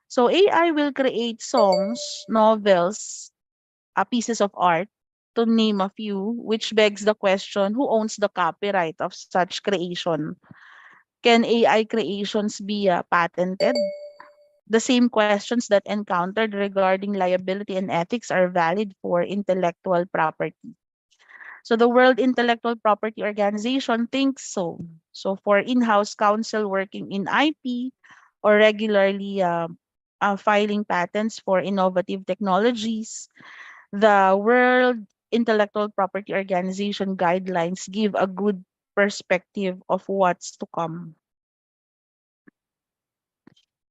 So AI will create songs, novels, pieces of art, to name a few, which begs the question, who owns the copyright of such creation? Can AI creations be patented? The same questions that encountered regarding liability and ethics are valid for intellectual property. So the World Intellectual Property Organization thinks so. So for in-house counsel working in IP or regularly filing patents for innovative technologies, the World Intellectual Property Organization guidelines give a good perspective of what's to come.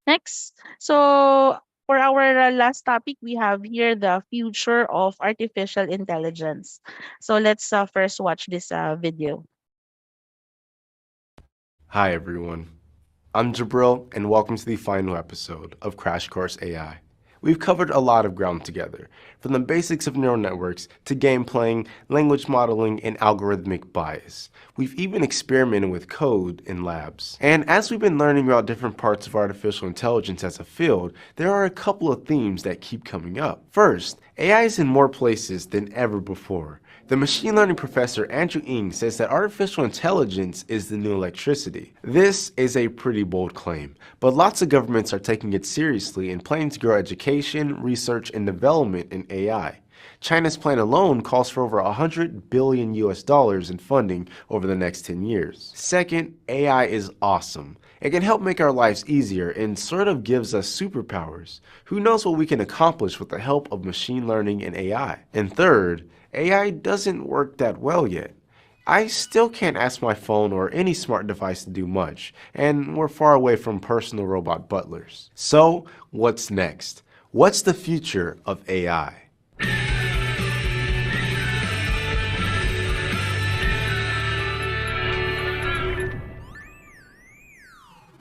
Next, so for our last topic, we have here the future of artificial intelligence. So let's first watch this video. Hi everyone, I'm Jabril and welcome to the final episode of Crash Course AI. We've covered a lot of ground together, from the basics of neural networks to game playing, language modeling, and algorithmic bias. We've even experimented with code in labs. And as we've been learning about different parts of artificial intelligence as a field, there are a couple of themes that keep coming up. First, AI is in more places than ever before. The machine learning professor Andrew Ng says that artificial intelligence is the new electricity. This is a pretty bold claim, but lots of governments are taking it seriously and planning to grow education, research, and development in AI. China's plan alone calls for over $100 billion in funding over the next 10 years. Second, AI is awesome. It can help make our lives easier and sort of gives us superpowers. Who knows what we can accomplish with the help of machine learning and AI? And third, AI doesn't work that well yet. I still can't ask my phone or any smart device to do much, and we're far away from personal robot butlers. So, what's next? What's the future of AI?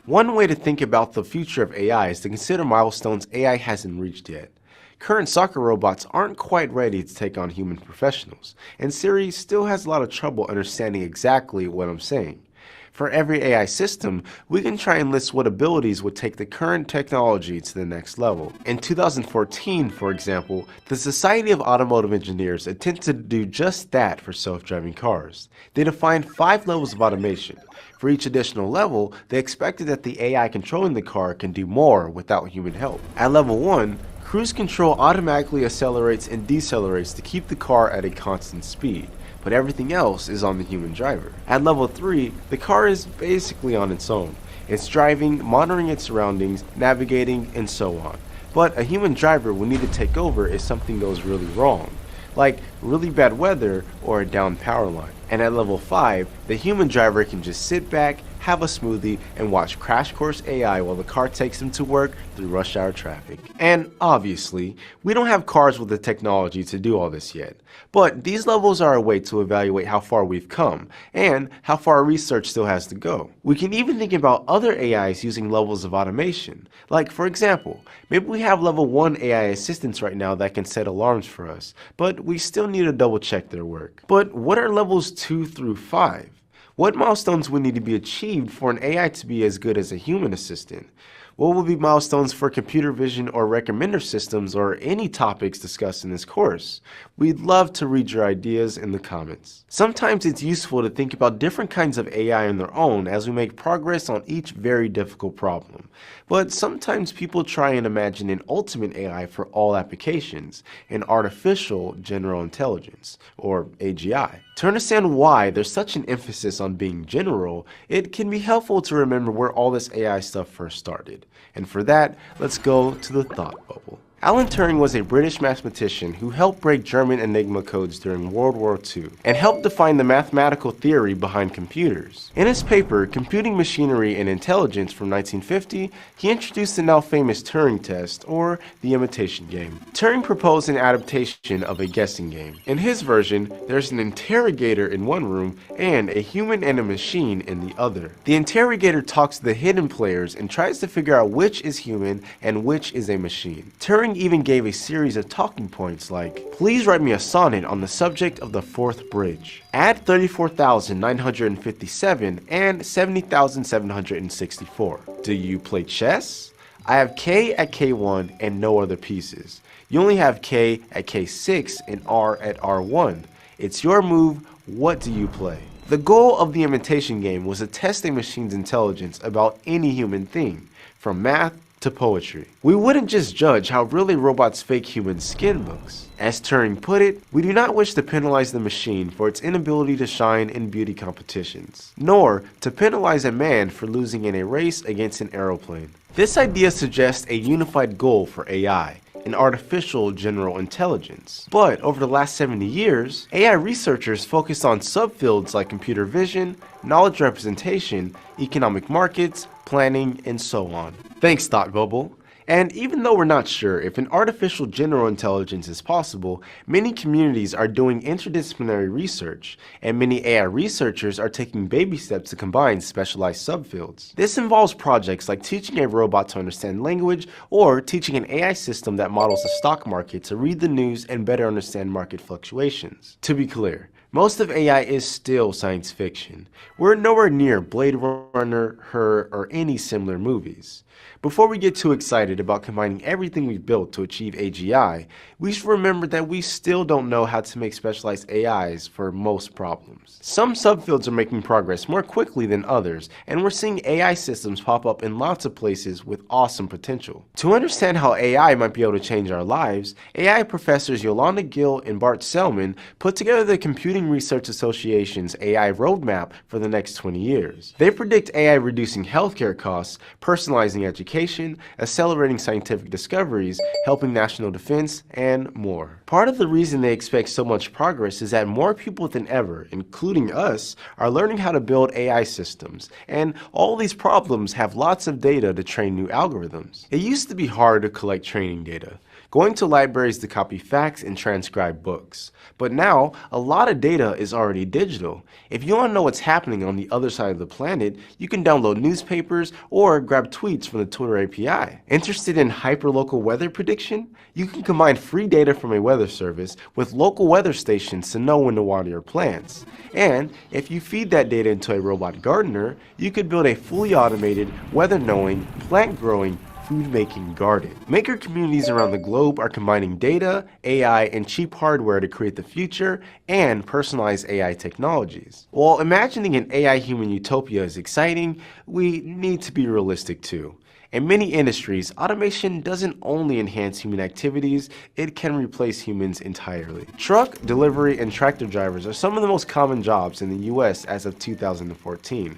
One way to think about the future of AI is to consider milestones AI hasn't reached yet. Current soccer robots aren't quite ready to take on human professionals, and Siri still has a lot of trouble understanding exactly what I'm saying. For every AI system, we can try and list what abilities would take the current technology to the next level. In 2014, for example, the Society of Automotive Engineers attempted to do just that for self-driving cars. They defined 5 levels of automation. For each additional level, they expected that the AI controlling the car can do more without human help. At level 1, Cruise control automatically accelerates and decelerates to keep the car at a constant speed, but everything else is on the human driver. At level 3, the car is basically on its own. It's driving, monitoring its surroundings, navigating, and so on. But a human driver will need to take over if something goes really wrong, like really bad weather or a down power line. And at level 5, the human driver can just sit back, have a smoothie, and watch Crash Course AI while the car takes them to work through rush hour traffic. And obviously, we don't have cars with the technology to do all this yet, but these levels are a way to evaluate how far we've come and how far our research still has to go. We can even think about other AIs using levels of automation. Like, for example, maybe we have level 1 AI assistants right now that can set alarms for us, but we still need to double check their work. But what are levels 2 through 5? What milestones would need to be achieved for an AI to be as good as a human assistant? What will be milestones for computer vision or recommender systems or any topics discussed in this course? We'd love to read your ideas in the comments. Sometimes it's useful to think about different kinds of AI on their own as we make progress on each very difficult problem. But sometimes people try and imagine an ultimate AI for all applications, an artificial general intelligence, or AGI. To understand why there's such an emphasis on being general, it can be helpful to remember where all this AI stuff first started. And for that, let's go to the thought bubble. Alan Turing was a British mathematician who helped break German Enigma codes during World War II and helped define the mathematical theory behind computers. In his paper, Computing Machinery and Intelligence from 1950, he introduced the now famous Turing test, or the imitation game. Turing proposed an adaptation of a guessing game. In his version, there's an interrogator in one room and a human and a machine in the other. The interrogator talks to the hidden players and tries to figure out which is human and which is a machine. Turing even gave a series of talking points like, "Please write me a sonnet on the subject of the fourth bridge. Add 34,957 and 70,764. Do you play chess? I have K at K1 and no other pieces. You only have K at K6 and R at R1. It's your move. What do you play?" The goal of the imitation game was to test a machine's intelligence about any human thing, from math to poetry. We wouldn't just judge how real a robot's fake human skin looks. As Turing put it, we do not wish to penalize the machine for its inability to shine in beauty competitions, nor to penalize a man for losing in a race against an aeroplane. This idea suggests a unified goal for AI, an artificial general intelligence. But over the last 70 years, AI researchers focused on subfields like computer vision, knowledge representation, economic markets, planning, and so on. Thanks, Thought Bubble. And even though we're not sure if an artificial general intelligence is possible, many communities are doing interdisciplinary research, and many AI researchers are taking baby steps to combine specialized subfields. This involves projects like teaching a robot to understand language, or teaching an AI system that models the stock market to read the news and better understand market fluctuations. To be clear, most of AI is still science fiction. We're nowhere near Blade Runner, Her, or any similar movies. Before we get too excited about combining everything we've built to achieve AGI, we should remember that we still don't know how to make specialized AIs for most problems. Some subfields are making progress more quickly than others, and we're seeing AI systems pop up in lots of places with awesome potential. To understand how AI might be able to change our lives, AI professors Yolanda Gill and Bart Selman put together the Computing Research Association's AI roadmap for the next 20 years. They predict AI reducing healthcare costs, personalizing education, accelerating scientific discoveries, helping national defense, and more. Part of the reason they expect so much progress is that more people than ever, including us, are learning how to build AI systems, and all these problems have lots of data to train new algorithms. It used to be hard to collect training data, going to libraries to copy facts and transcribe books. But now, a lot of data is already digital. If you want to know what's happening on the other side of the planet, you can download newspapers or grab tweets from the Twitter API. Interested in hyperlocal weather prediction? You can combine free data from a weather service with local weather stations to know when to water your plants. And if you feed that data into a robot gardener, you could build a fully automated, weather-knowing, plant-growing, food-making garden. Maker communities around the globe are combining data, AI, and cheap hardware to create the future and personalize AI technologies. While imagining an AI human utopia is exciting, we need to be realistic too. In many industries, automation doesn't only enhance human activities, it can replace humans entirely. Truck, delivery, and tractor drivers are some of the most common jobs in the US as of 2014.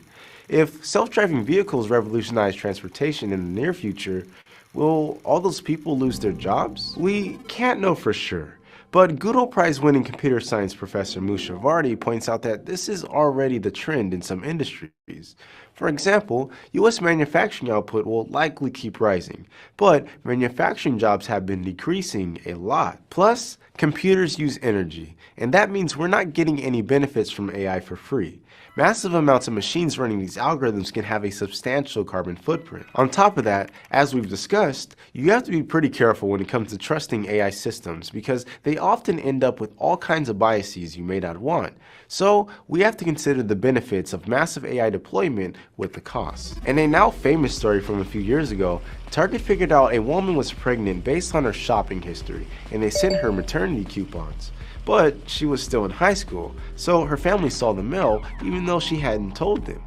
If self-driving vehicles revolutionize transportation in the near future, will all those people lose their jobs? We can't know for sure. But Goodall Prize winning computer science professor Musha Vardi points out that this is already the trend in some industries. For example, US manufacturing output will likely keep rising, but manufacturing jobs have been decreasing a lot. Plus, computers use energy, and that means we're not getting any benefits from AI for free. Massive amounts of machines running these algorithms can have a substantial carbon footprint. On top of that, as we've discussed, you have to be pretty careful when it comes to trusting AI systems because they often end up with all kinds of biases you may not want. So, we have to consider the benefits of massive AI deployment with the costs. In a now famous story from a few years ago, Target figured out a woman was pregnant based on her shopping history, and they sent her maternity coupons. But she was still in high school, so her family saw the mail even though she hadn't told them.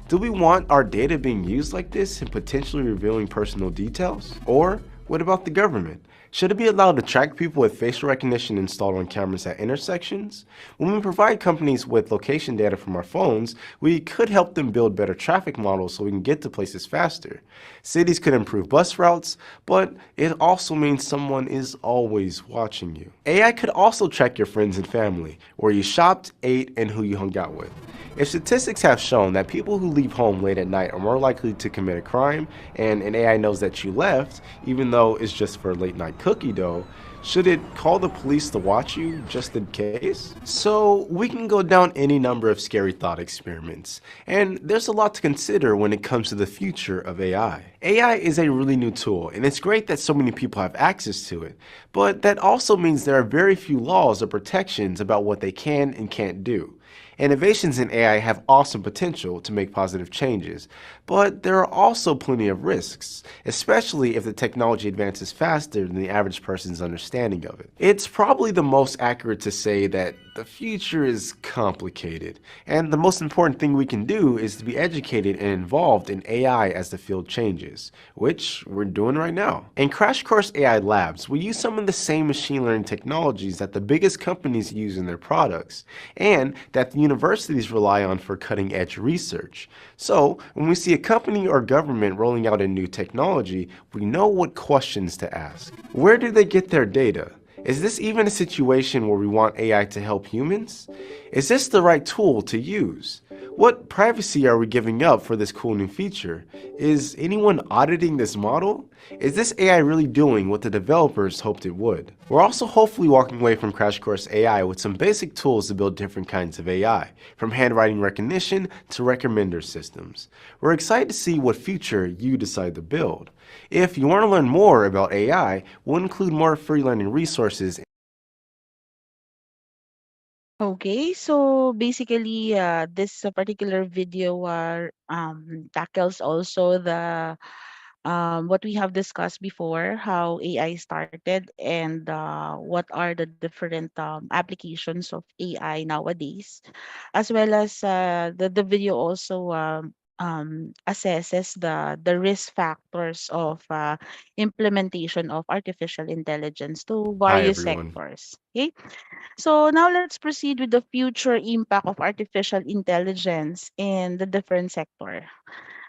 Do we want our data being used like this and potentially revealing personal details? Or what about the government? Should it be allowed to track people with facial recognition installed on cameras at intersections? When we provide companies with location data from our phones, we could help them build better traffic models so we can get to places faster. Cities could improve bus routes, but it also means someone is always watching you. AI could also track your friends and family, where you shopped, ate, and who you hung out with. If statistics have shown that people who leave home late at night are more likely to commit a crime, and an AI knows that you left, even though it's just for late night cookie dough, should it call the police to watch you just in case? So we can go down any number of scary thought experiments, and there's a lot to consider when it comes to the future of AI. AI is a really new tool, and it's great that so many people have access to it, but that also means there are very few laws or protections about what they can and can't do. Innovations in AI have awesome potential to make positive changes, but there are also plenty of risks, especially if the technology advances faster than the average person's understanding of it. It's probably the most accurate to say that the future is complicated, and the most important thing we can do is to be educated and involved in AI as the field changes, which we're doing right now. In Crash Course AI Labs, we use some of the same machine learning technologies that the biggest companies use in their products, and that the universities rely on for cutting-edge research. So, when we see a company or government rolling out a new technology, we know what questions to ask. Where do they get their data? Is this even a situation where we want AI to help humans? Is this the right tool to use? What privacy are we giving up for this cool new feature? Is anyone auditing this model? Is this AI really doing what the developers hoped it would? We're also hopefully walking away from Crash Course AI with some basic tools to build different kinds of AI, from handwriting recognition to recommender systems. We're excited to see what future you decide to build. If you want to learn more about AI, we'll include more free learning resources. Okay, so basically, this particular video tackles also the what we have discussed before, how AI started and what are the different applications of AI nowadays, as well as the video also assesses the risk factors of implementation of artificial intelligence to Hi various everyone. sectors. Okay, so now let's proceed with the future impact of artificial intelligence in the different sector.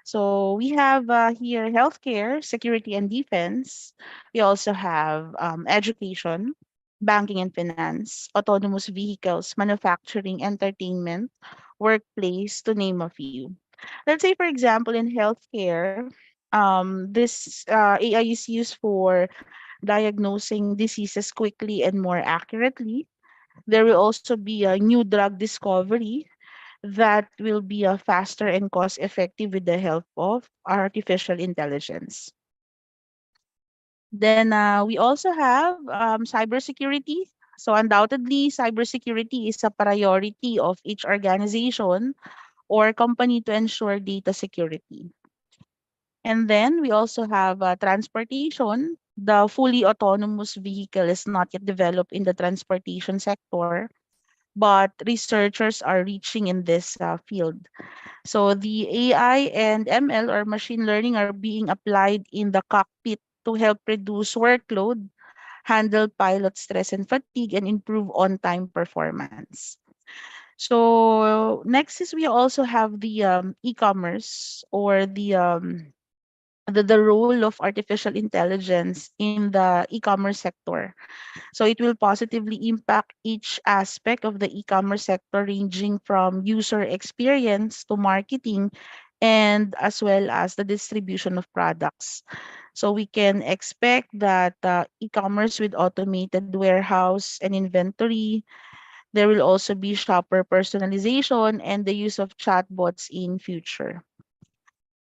So we have here healthcare, security and defense. We also have education, banking and finance, autonomous vehicles, manufacturing, entertainment, workplace, to name a few. Let's say, for example, in healthcare, this AI is used for diagnosing diseases quickly and more accurately. There will also be a new drug discovery that will be faster and cost effective with the help of artificial intelligence. Then we also have cybersecurity. So undoubtedly, cybersecurity is a priority of each organization or company to ensure data security. And then we also have transportation. The fully autonomous vehicle is not yet developed in the transportation sector, but researchers are reaching in this field. So the AI and ML or machine learning are being applied in the cockpit to help reduce workload, handle pilot stress and fatigue, and improve on-time performance. So next is we also have the e-commerce or the role of artificial intelligence in the e-commerce sector. So it will positively impact each aspect of the e-commerce sector, ranging from user experience to marketing and as well as the distribution of products. So we can expect that e-commerce with automated warehouse and inventory. There will also be shopper personalization and the use of chatbots in future.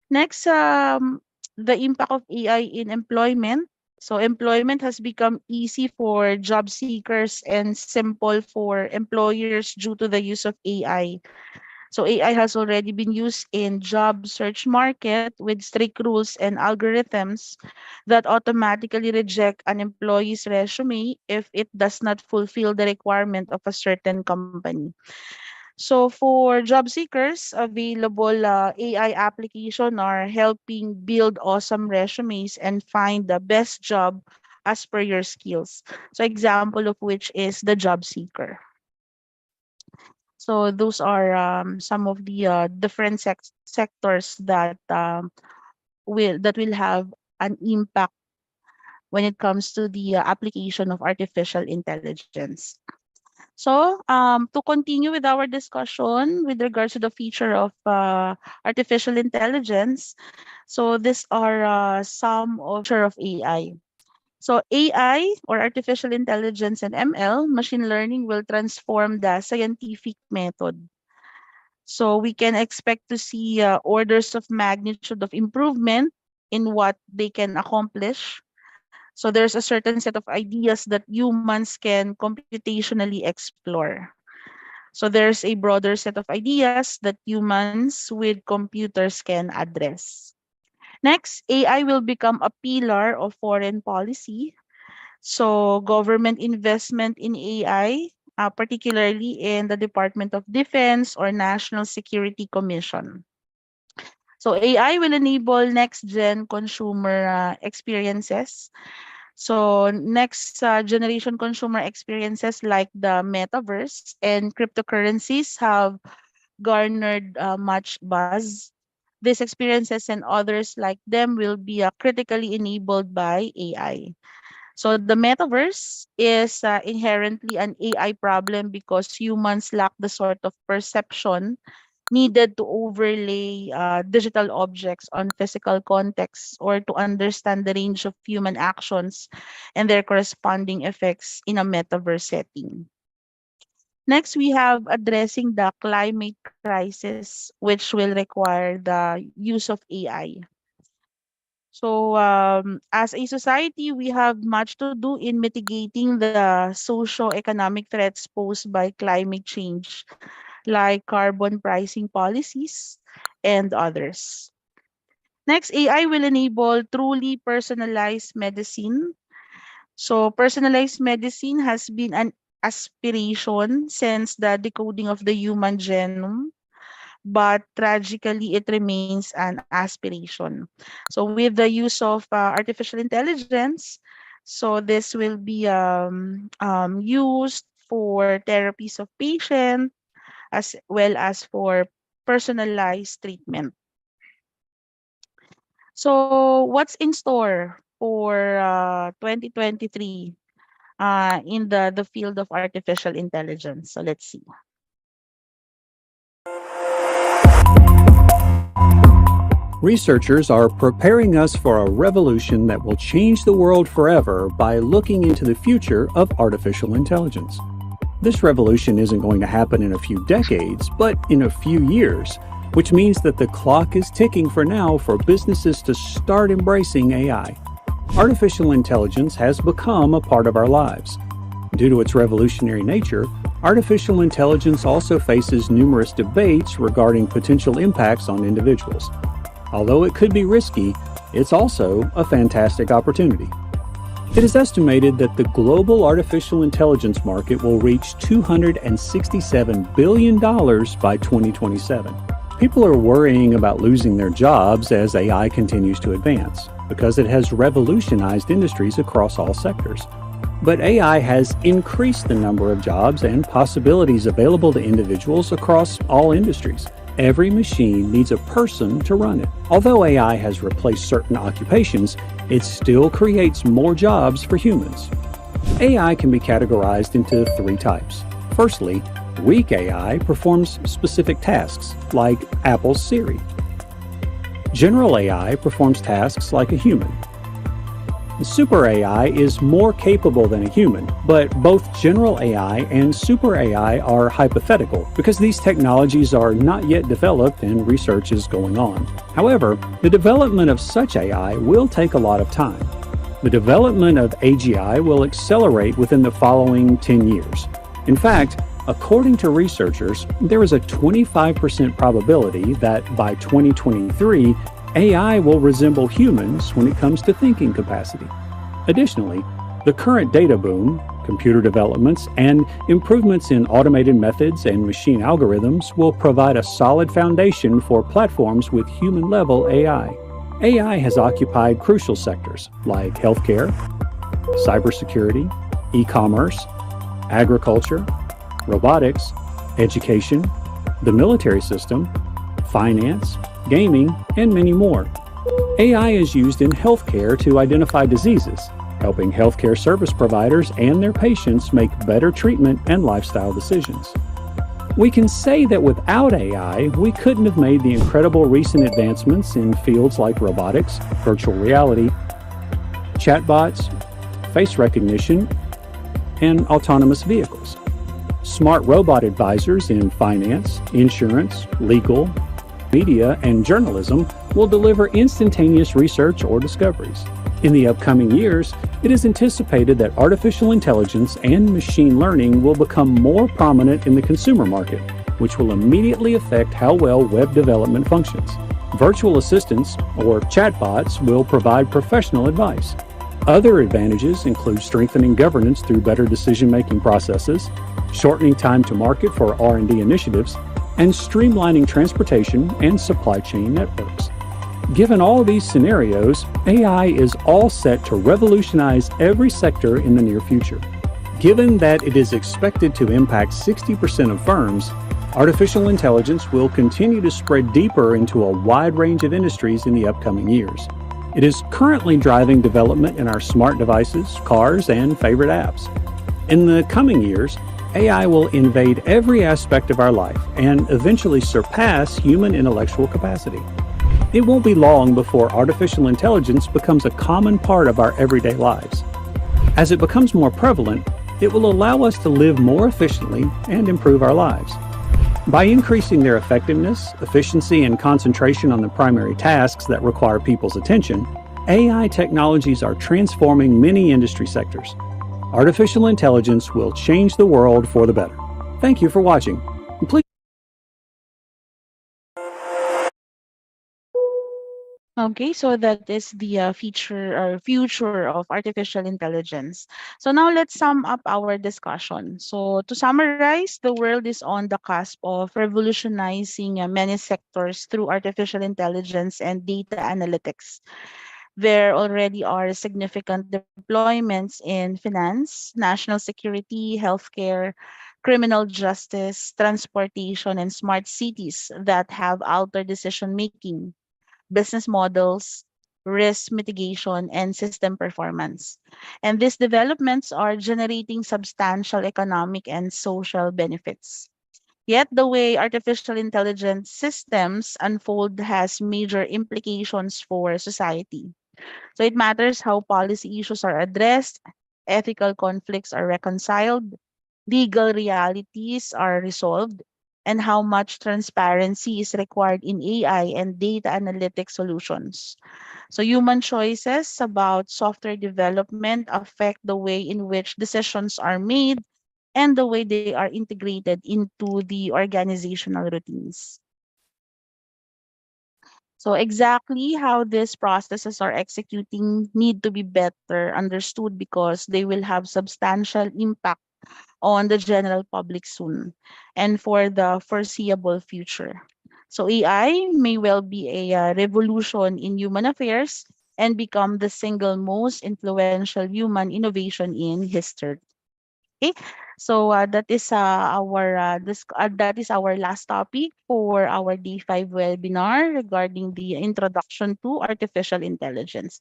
Next, the impact of AI in employment. So employment has become easy for job seekers and simple for employers due to the use of AI. So AI has already been used in job search market with strict rules and algorithms that automatically reject an employee's resume if it does not fulfill the requirement of a certain company. So for job seekers, available AI application are helping build awesome resumes and find the best job as per your skills. So example of which is the job seeker. So those are some of the different sectors that will have an impact when it comes to the application of artificial intelligence. So, to continue with our discussion with regards to the feature of artificial intelligence, so these are some of of AI. So, AI or artificial intelligence and ML, machine learning, will transform the scientific method. So, we can expect to see orders of magnitude of improvement in what they can accomplish. So there's a certain set of ideas that humans can computationally explore. So there's a broader set of ideas that humans with computers can address. Next, AI will become a pillar of foreign policy. So government investment in AI, particularly in the Department of Defense or National Security Commission. So AI will enable next-gen consumer experiences. So next generation consumer experiences like the metaverse and cryptocurrencies have garnered much buzz. These experiences and others like them will be critically enabled by AI. So the metaverse is inherently an AI problem because humans lack the sort of perception needed to overlay digital objects on physical contexts or to understand the range of human actions and their corresponding effects in a metaverse setting. Next, we have addressing the climate crisis, which will require the use of AI. So, as a society, we have much to do in mitigating the socio-economic threats posed by climate change, like carbon pricing policies and others. Next, AI will enable truly personalized medicine. So, personalized medicine has been an aspiration since the decoding of the human genome, but tragically it remains an aspiration. So with the use of artificial intelligence, so this will be used for therapies of patient as well as for personalized treatment. So what's in store for 2023 in the field of artificial intelligence? So let's see. Researchers are preparing us for a revolution that will change the world forever by looking into the future of artificial intelligence. This revolution isn't going to happen in a few decades, but in a few years, which means that the clock is ticking for now for businesses to start embracing AI. Artificial intelligence has become a part of our lives. Due to its revolutionary nature, artificial intelligence also faces numerous debates regarding potential impacts on individuals. Although it could be risky, it's also a fantastic opportunity. It is estimated that the global artificial intelligence market will reach $267 billion by 2027. People are worrying about losing their jobs as AI continues to advance because it has revolutionized industries across all sectors. But AI has increased the number of jobs and possibilities available to individuals across all industries. Every machine needs a person to run it. Although AI has replaced certain occupations, it still creates more jobs for humans. AI can be categorized into three types. Firstly, weak AI performs specific tasks, like Apple's Siri. General AI performs tasks like a human. Super AI is more capable than a human, but both general AI and super AI are hypothetical because these technologies are not yet developed and research is going on. However, the development of such AI will take a lot of time. The development of AGI will accelerate within the following 10 years. In fact, according to researchers, there is a 25% probability that by 2023, AI will resemble humans when it comes to thinking capacity. Additionally, the current data boom, computer developments, and improvements in automated methods and machine algorithms will provide a solid foundation for platforms with human-level AI. AI has occupied crucial sectors like healthcare, cybersecurity, e-commerce, agriculture, robotics, education, the military system, finance, gaming, and many more. AI is used in healthcare to identify diseases, helping healthcare service providers and their patients make better treatment and lifestyle decisions. We can say that without AI, we couldn't have made the incredible recent advancements in fields like robotics, virtual reality, chatbots, face recognition, and autonomous vehicles. Smart robot advisors in finance, insurance, legal, media, and journalism will deliver instantaneous research or discoveries. In the upcoming years, it is anticipated that artificial intelligence and machine learning will become more prominent in the consumer market, which will immediately affect how well web development functions. Virtual assistants, or chatbots, will provide professional advice. Other advantages include strengthening governance through better decision-making processes, shortening time to market for R&D initiatives, and streamlining transportation and supply chain networks. Given all these scenarios, AI is all set to revolutionize every sector in the near future. Given that it is expected to impact 60% of firms, artificial intelligence will continue to spread deeper into a wide range of industries in the upcoming years. It is currently driving development in our smart devices, cars, and favorite apps. In the coming years, AI will invade every aspect of our life and eventually surpass human intellectual capacity. It won't be long before artificial intelligence becomes a common part of our everyday lives. As it becomes more prevalent, it will allow us to live more efficiently and improve our lives. By increasing their effectiveness, efficiency, and concentration on the primary tasks that require people's attention, AI technologies are transforming many industry sectors. Artificial intelligence will change the world for the better. Thank you for watching. Please Okay, so that is the feature or future of artificial intelligence. So now let's sum up our discussion. So to summarize, the world is on the cusp of revolutionizing many sectors through artificial intelligence and data analytics. There already are significant deployments in finance, national security, healthcare, criminal justice, transportation, and smart cities that have altered decision making, business models, risk mitigation, and system performance. And these developments are generating substantial economic and social benefits. Yet, the way artificial intelligence systems unfold has major implications for society. So, it matters how policy issues are addressed, ethical conflicts are reconciled, legal realities are resolved, and how much transparency is required in AI and data analytic solutions. So, human choices about software development affect the way in which decisions are made and the way they are integrated into the organizational routines. So exactly how these processes are executing need to be better understood because they will have substantial impact on the general public soon and for the foreseeable future. So AI may well be a revolution in human affairs and become the single most influential human innovation in history. Okay, so that is our last topic for our day 5 webinar regarding the introduction to artificial intelligence.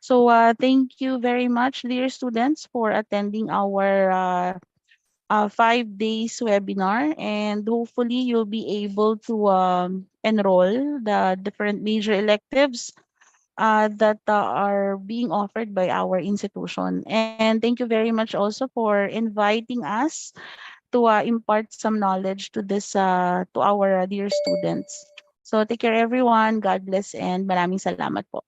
So thank you very much, dear students, for attending our 5 days webinar, and hopefully you'll be able to enroll the different major electives that are being offered by our institution. And thank you very much also for inviting us to impart some knowledge to this to our dear students. So take care everyone. God bless and maraming salamat po.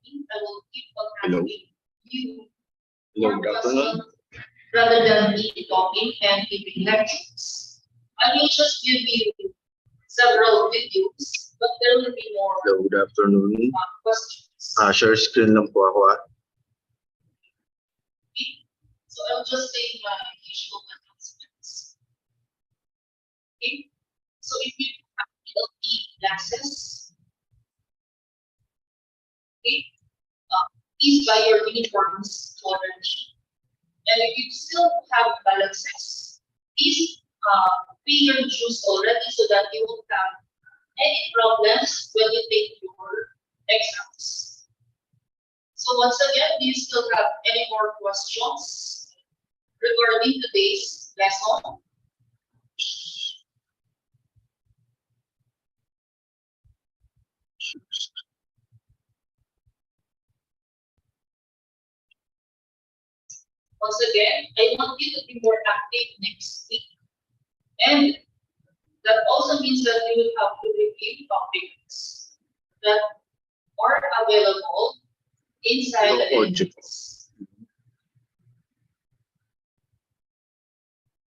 I will keep on asking you more questions rather than me talking and giving lectures. I will just give you several videos, but there will be more Hello, good afternoon. questions. Share screen lang po ako. So I'll just say my usual announcements. Okay. So if you have PLP classes, okay, please buy your uniforms already. And if you still have balances, please pay your dues already so that you won't have any problems when you take your exams. So once again, do you still have any more questions regarding today's lesson? Once again, I want you to be more active next week. And that also means that you will have to review topics that are available inside the LMS.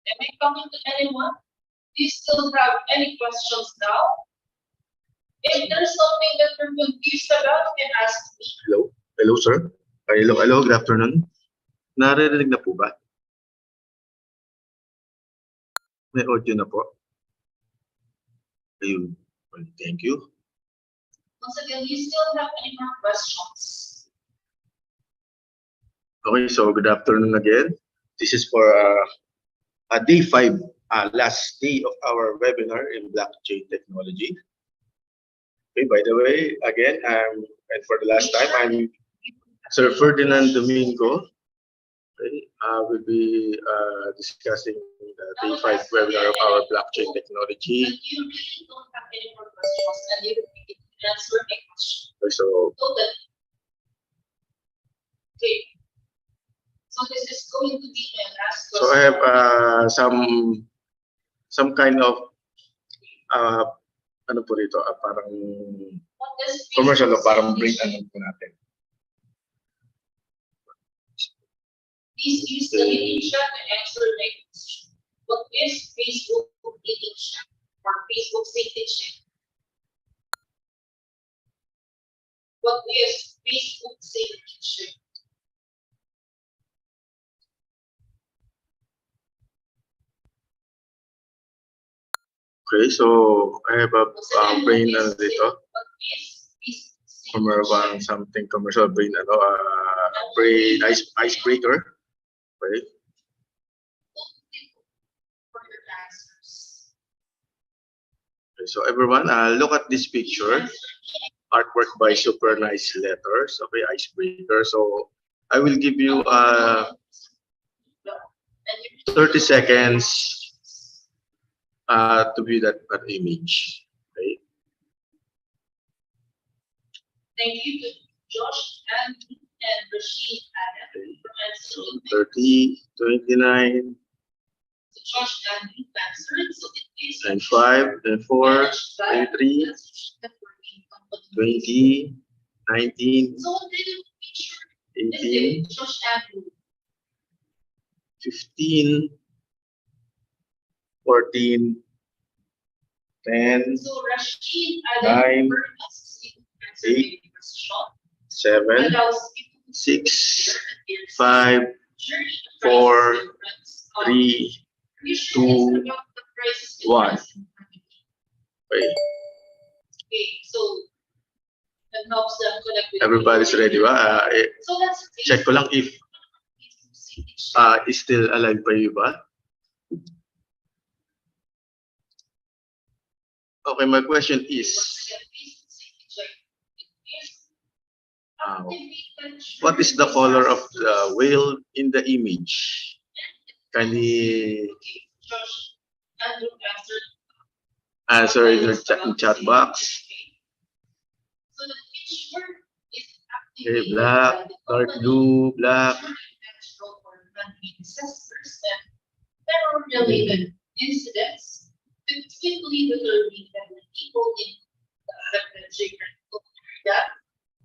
Am I coming to anyone? Do you still have any questions now? If there's something that you're confused about, you can ask me. Hello? Hello, sir? Hello, good afternoon. Naririnig na po ba? May audio na po. Ayun. Well, thank you. Once again, do you still have any more questions? Okay, so good afternoon again. This is for day 5, last day of our webinar in blockchain technology. Okay, by the way, again, and for the last time, I'm Sir Ferdinand Domingo. Okay, we'll be discussing the day 5 webinar of our blockchain technology. But you really don't have any more questions and you can answer my question. Okay, so Totally. Okay. So this is going to be my last question. So I have some kind of ano po rito, parang What does commercial o Facebook parang say? break ano po natin. Please use the dating chat to answer my question. What is Facebook dating chat or Facebook safety check? What is Facebook safety check? Okay, so I have a brain ano dito, What is Facebook safety or parang check? something commercial brain ano, brain icebreaker. Okay. For your answers. Okay, so everyone, look at this picture. Artwork by Super Nice Letters. Okay, icebreaker. So I will give you 30 seconds to view that image. Okay. Thank you to Josh and Rashid Adam for So answering. 30, 29, So Josh Andrew answered. So it is and 5, and 4, managed by 23, Josh Networking Company. 20, 19, So what kind of feature is 18, it, Josh Andrew? 15, 14, 10, So Rashid 9, Adam Burgas in answer 8, the question 7, allows people to 6, share 5, journey to 4, crisis difference. 3, Are you sure it's 2, about the crisis 1. difference? Okay. Okay, so that helps them connect with Everybody's people. ready ba? So that's Check ko lang if is still alive pa yung iba. Okay, my question is, what is the color of the whale in the image? Kindly answer in your chat box. So the picture is Okay, black, dark blue, black. Terror-related incidents typically determine that the people in the affected geographical area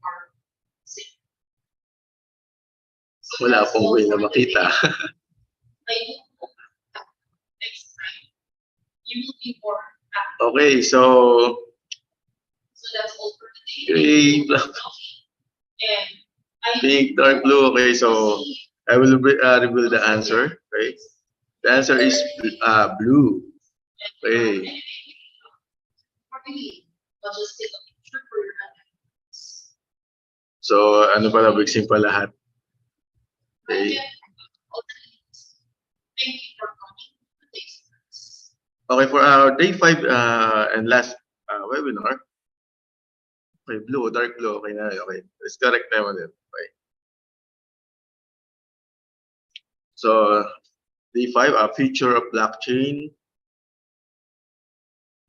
are safe. So Wala that's pong all way na for makita. today. I hope that next time you will be more active. Okay, so So that's all for today. gray, black, And I pink, dark blue. Okay, so I will reveal the answer. Okay, the answer is blue. Okay. So ano pala, mixing pa lahat. Okay. Okay, for our day 5 and last webinar. Okay, blue, dark blue. Okay na, okay. Let's correct naman din. Okay. So, day 5, a feature of blockchain.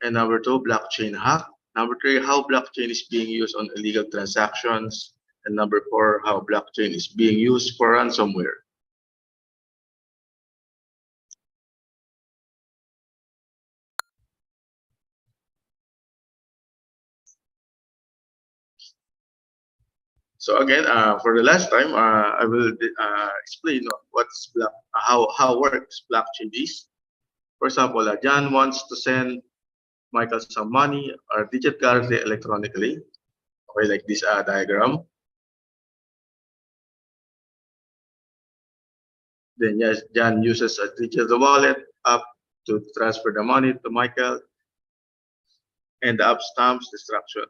And number 2, blockchain hack. Number 3, how blockchain is being used on illegal transactions. And number 4, how blockchain is being used for ransomware. So again, for the last time, I will explain what's how works blockchain is. For example, John wants to send Michael some money or digitally electronically. Okay, like this diagram. Then yes, John uses a digital wallet app to transfer the money to Michael, and the app stamps the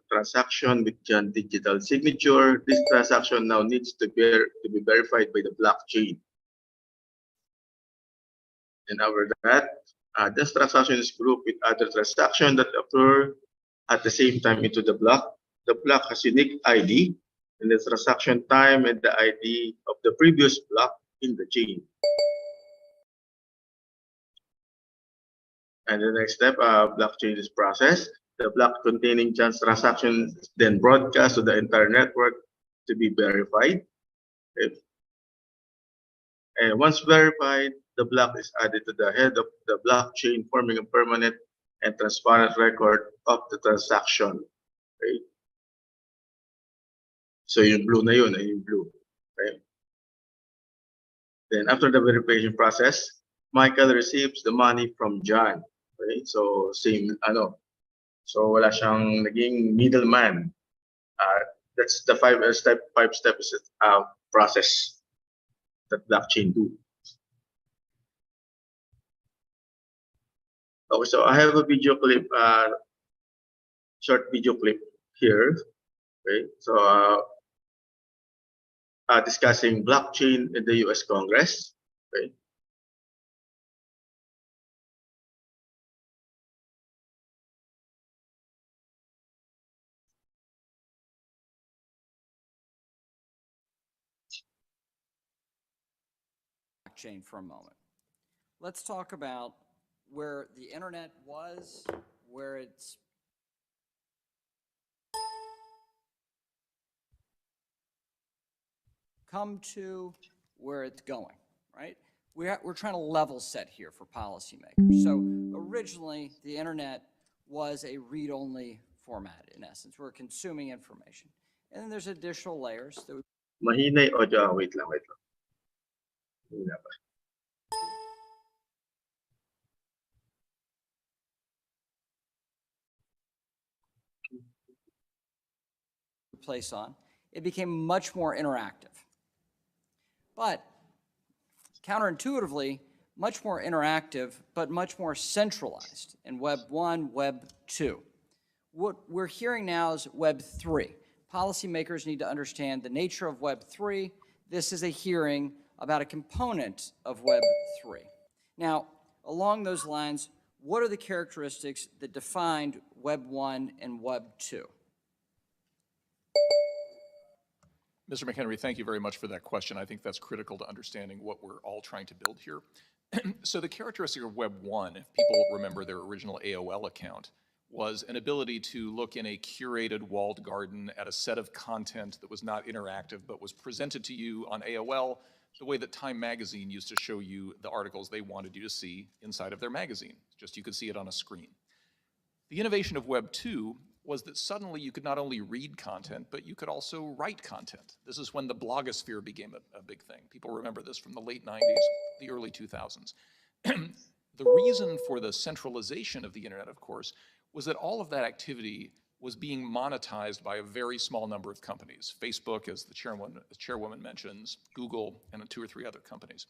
transaction with John's digital signature. This transaction now needs to be verified by the blockchain. And over that, this transaction is grouped with other transactions that occur at the same time into the block. The block has unique ID, and the transaction time and the ID of the previous block in the chain. And the next step, blockchain is processed. The block containing John's transaction is then broadcast to the entire network to be verified. Okay. And once verified, the block is added to the head of the blockchain, forming a permanent and transparent record of the transaction. Okay. So yung blue na yun, yung blue. Okay. Then after the verification process, Michael receives the money from John. Okay. So same ano. So wala siyang naging middleman. That's the five steps process that blockchain do. Okay, so I have a video clip, short video clip here. Okay, so discussing blockchain in the U.S. Congress. Okay. Blockchain for a moment. Let's talk about where the internet was, where it's come to, where it's going, right? we're trying to level set here for policymakers. So originally, the internet was a read-only format, in essence. We're consuming information. And then there's additional layers that Mahina yung audio. Wait lang, wait lang. Mahina pa. we place on. It became much more interactive. But counterintuitively, much more interactive, but much more centralized in Web 1, Web 2. What we're hearing now is Web 3. Policymakers need to understand the nature of Web 3. This is a hearing about a component of Web 3. Now, along those lines, what are the characteristics that defined Web 1 and Web 2? Mr. McHenry, thank you very much for that question. I think that's critical to understanding what we're all trying to build here. So the characteristic of Web 1, if people remember their original AOL account, was an ability to look in a curated walled garden at a set of content that was not interactive but was presented to you on AOL the way that Time Magazine used to show you the articles they wanted you to see inside of their magazine. Just you could see it on a screen. The innovation of Web 2 was that suddenly you could not only read content, but you could also write content. This is when the blogosphere became a big thing. People remember this from the late 90s, the early 2000s. The reason for the centralization of the internet, of course, was that all of that activity was being monetized by a very small number of companies. Facebook, as the chairwoman mentions, Google, and 2 or 3 other companies.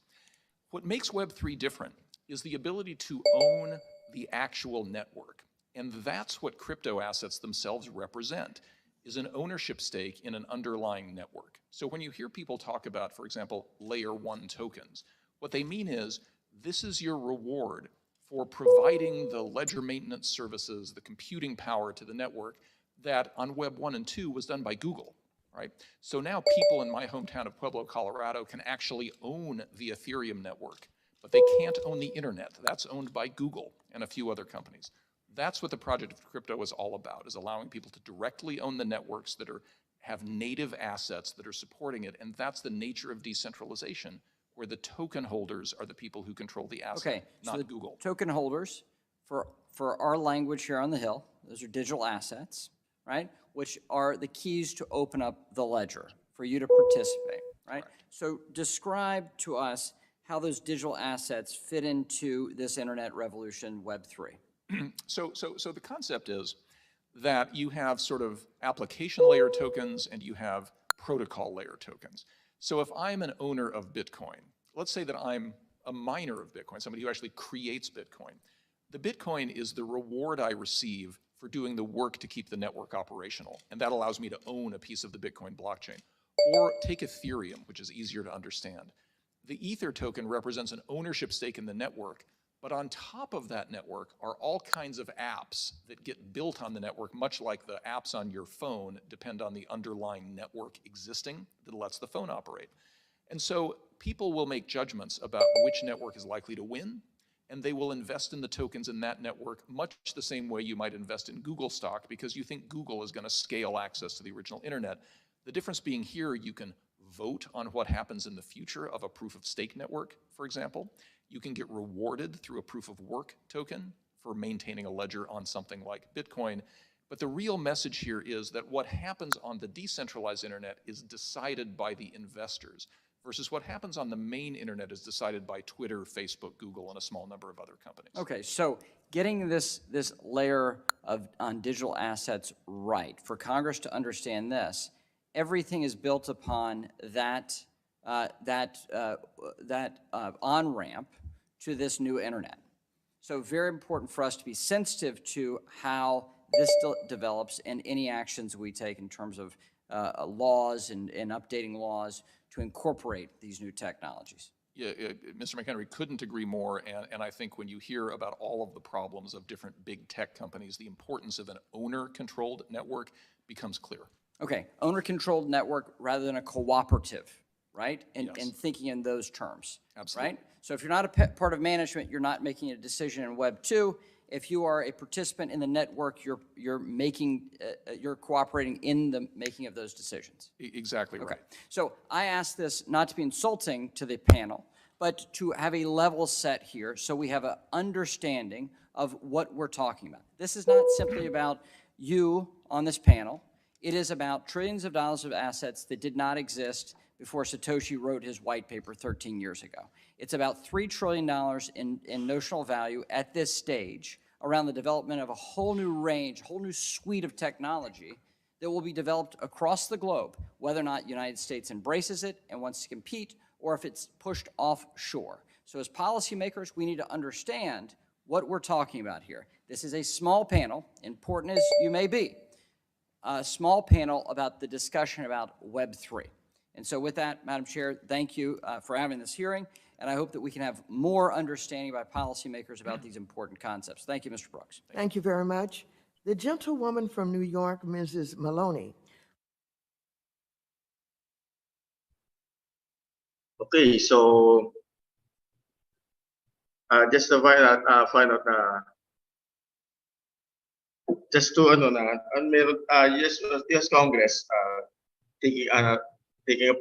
What makes Web 3 different is the ability to own the actual network. And that's what crypto assets themselves represent, is an ownership stake in an underlying network. So when you hear people talk about, for example, layer 1 tokens, what they mean is this is your reward for providing the ledger maintenance services, the computing power to the network that on Web 1 and 2 was done by Google, right? So now people in my hometown of Pueblo, Colorado can actually own the Ethereum network, but they can't own the internet. That's owned by Google and a few other companies. That's what the project of crypto is all about, is allowing people to directly own the networks that have native assets that are supporting it, and that's the nature of decentralization, where the token holders are the people who control the asset, Okay, not so Google. Token holders, for our language here on the Hill, those are digital assets, right? Which are the keys to open up the ledger for you to participate, right? Correct. So describe to us how those digital assets fit into this internet revolution, Web 3. So the concept is that you have sort of application layer tokens and you have protocol layer tokens. So if I'm an owner of Bitcoin, let's say that I'm a miner of Bitcoin, somebody who actually creates Bitcoin. The Bitcoin is the reward I receive for doing the work to keep the network operational, and that allows me to own a piece of the Bitcoin blockchain. Or take Ethereum, which is easier to understand. The Ether token represents an ownership stake in the network, but on top of that network are all kinds of apps that get built on the network, much like the apps on your phone depend on the underlying network existing that lets the phone operate. And so people will make judgments about which network is likely to win, and they will invest in the tokens in that network much the same way you might invest in Google stock because you think Google is going to scale access to the original internet. The difference being here, you can vote on what happens in the future of a proof of stake network, for example. You can get rewarded through a proof of work token for maintaining a ledger on something like Bitcoin. But the real message here is that what happens on the decentralized internet is decided by the investors, versus what happens on the main internet is decided by Twitter, Facebook, Google, and a small number of other companies. Okay, so getting this layer on digital assets right, for Congress to understand this, everything is built upon that on-ramp to this new internet. So very important for us to be sensitive to how this develops and any actions we take in terms of laws and updating laws to incorporate these new technologies. Yeah, Mr. McHenry, couldn't agree more, and I think when you hear about all of the problems of different big tech companies, the importance of an owner-controlled network becomes clear. Okay, owner-controlled network rather than a cooperative, right? And Yes. thinking in those terms. Absolutely. Right? So if you're not a part of management, you're not making a decision in Web 2. If you are a participant in the network, you're cooperating in the making of those decisions. Exactly right. Okay. So I ask this not to be insulting to the panel, but to have a level set here so we have an understanding of what we're talking about. This is not simply about you on this panel. It is about trillions of dollars of assets that did not exist before Satoshi wrote his white paper 13 years ago. It's about $3 trillion in notional value at this stage around the development of a whole new range, whole new suite of technology that will be developed across the globe, whether or not the United States embraces it and wants to compete, or if it's pushed offshore. So as policymakers, we need to understand what we're talking about here. This is a small panel, important as you may be, a small panel about the discussion about Web3. And so with that, Madam Chair, thank you for having this hearing, and I hope that we can have more understanding by policymakers about these important concepts. Thank you, Mr. Brooks. Thank you very much. The gentlewoman from New York, Mrs. Maloney. Okay, so just to find out just to ano na, meron yes Congress taking taking up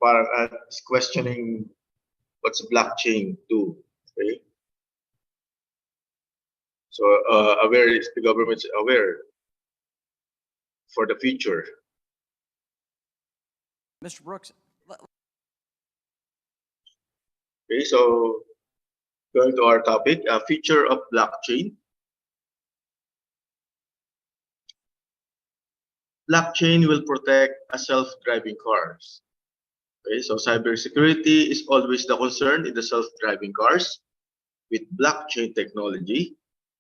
parang questioning what's blockchain do, okay? So aware is the government's aware for the future. Mr. Brooks. Okay, so going to our topic, future of blockchain. Blockchain will protect self-driving cars. Okay, so cybersecurity is always the concern in the self-driving cars. With blockchain technology,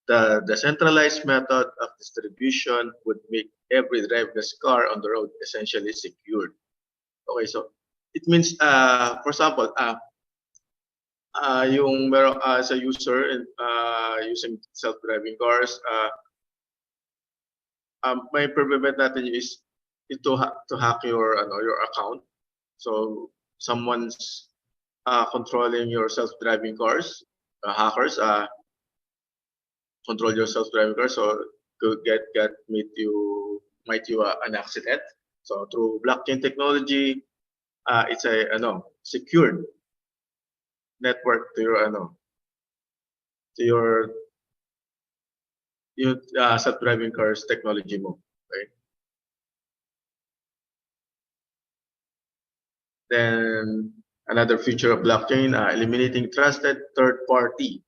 the decentralized method of distribution would make every driverless car on the road essentially secured. Okay, so it means, for example, yung meron as a user and using self-driving cars, may prevent natin is to hack your your account. So someone's controlling your self-driving cars, hackers control your self-driving cars, so could might you an accident. So through blockchain technology, it's a secured network to your self-driving cars technology mo. Okay. Then another feature of blockchain, eliminating trusted third party.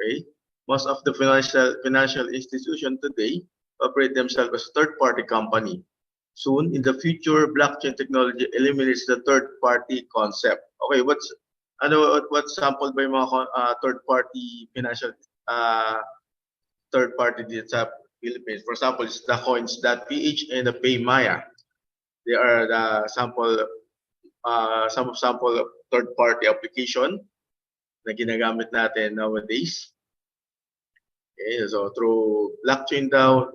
Okay. Most of the financial institutions today operate themselves as third party company. Soon in the future, blockchain technology eliminates the third party concept. Okay, what's sample by mga third party financial third party dito sa Philippines? For example, it's the coins.ph and the PayMaya. They are the some sample of third party application na ginagamit natin nowadays. Okay, so through blockchain daw,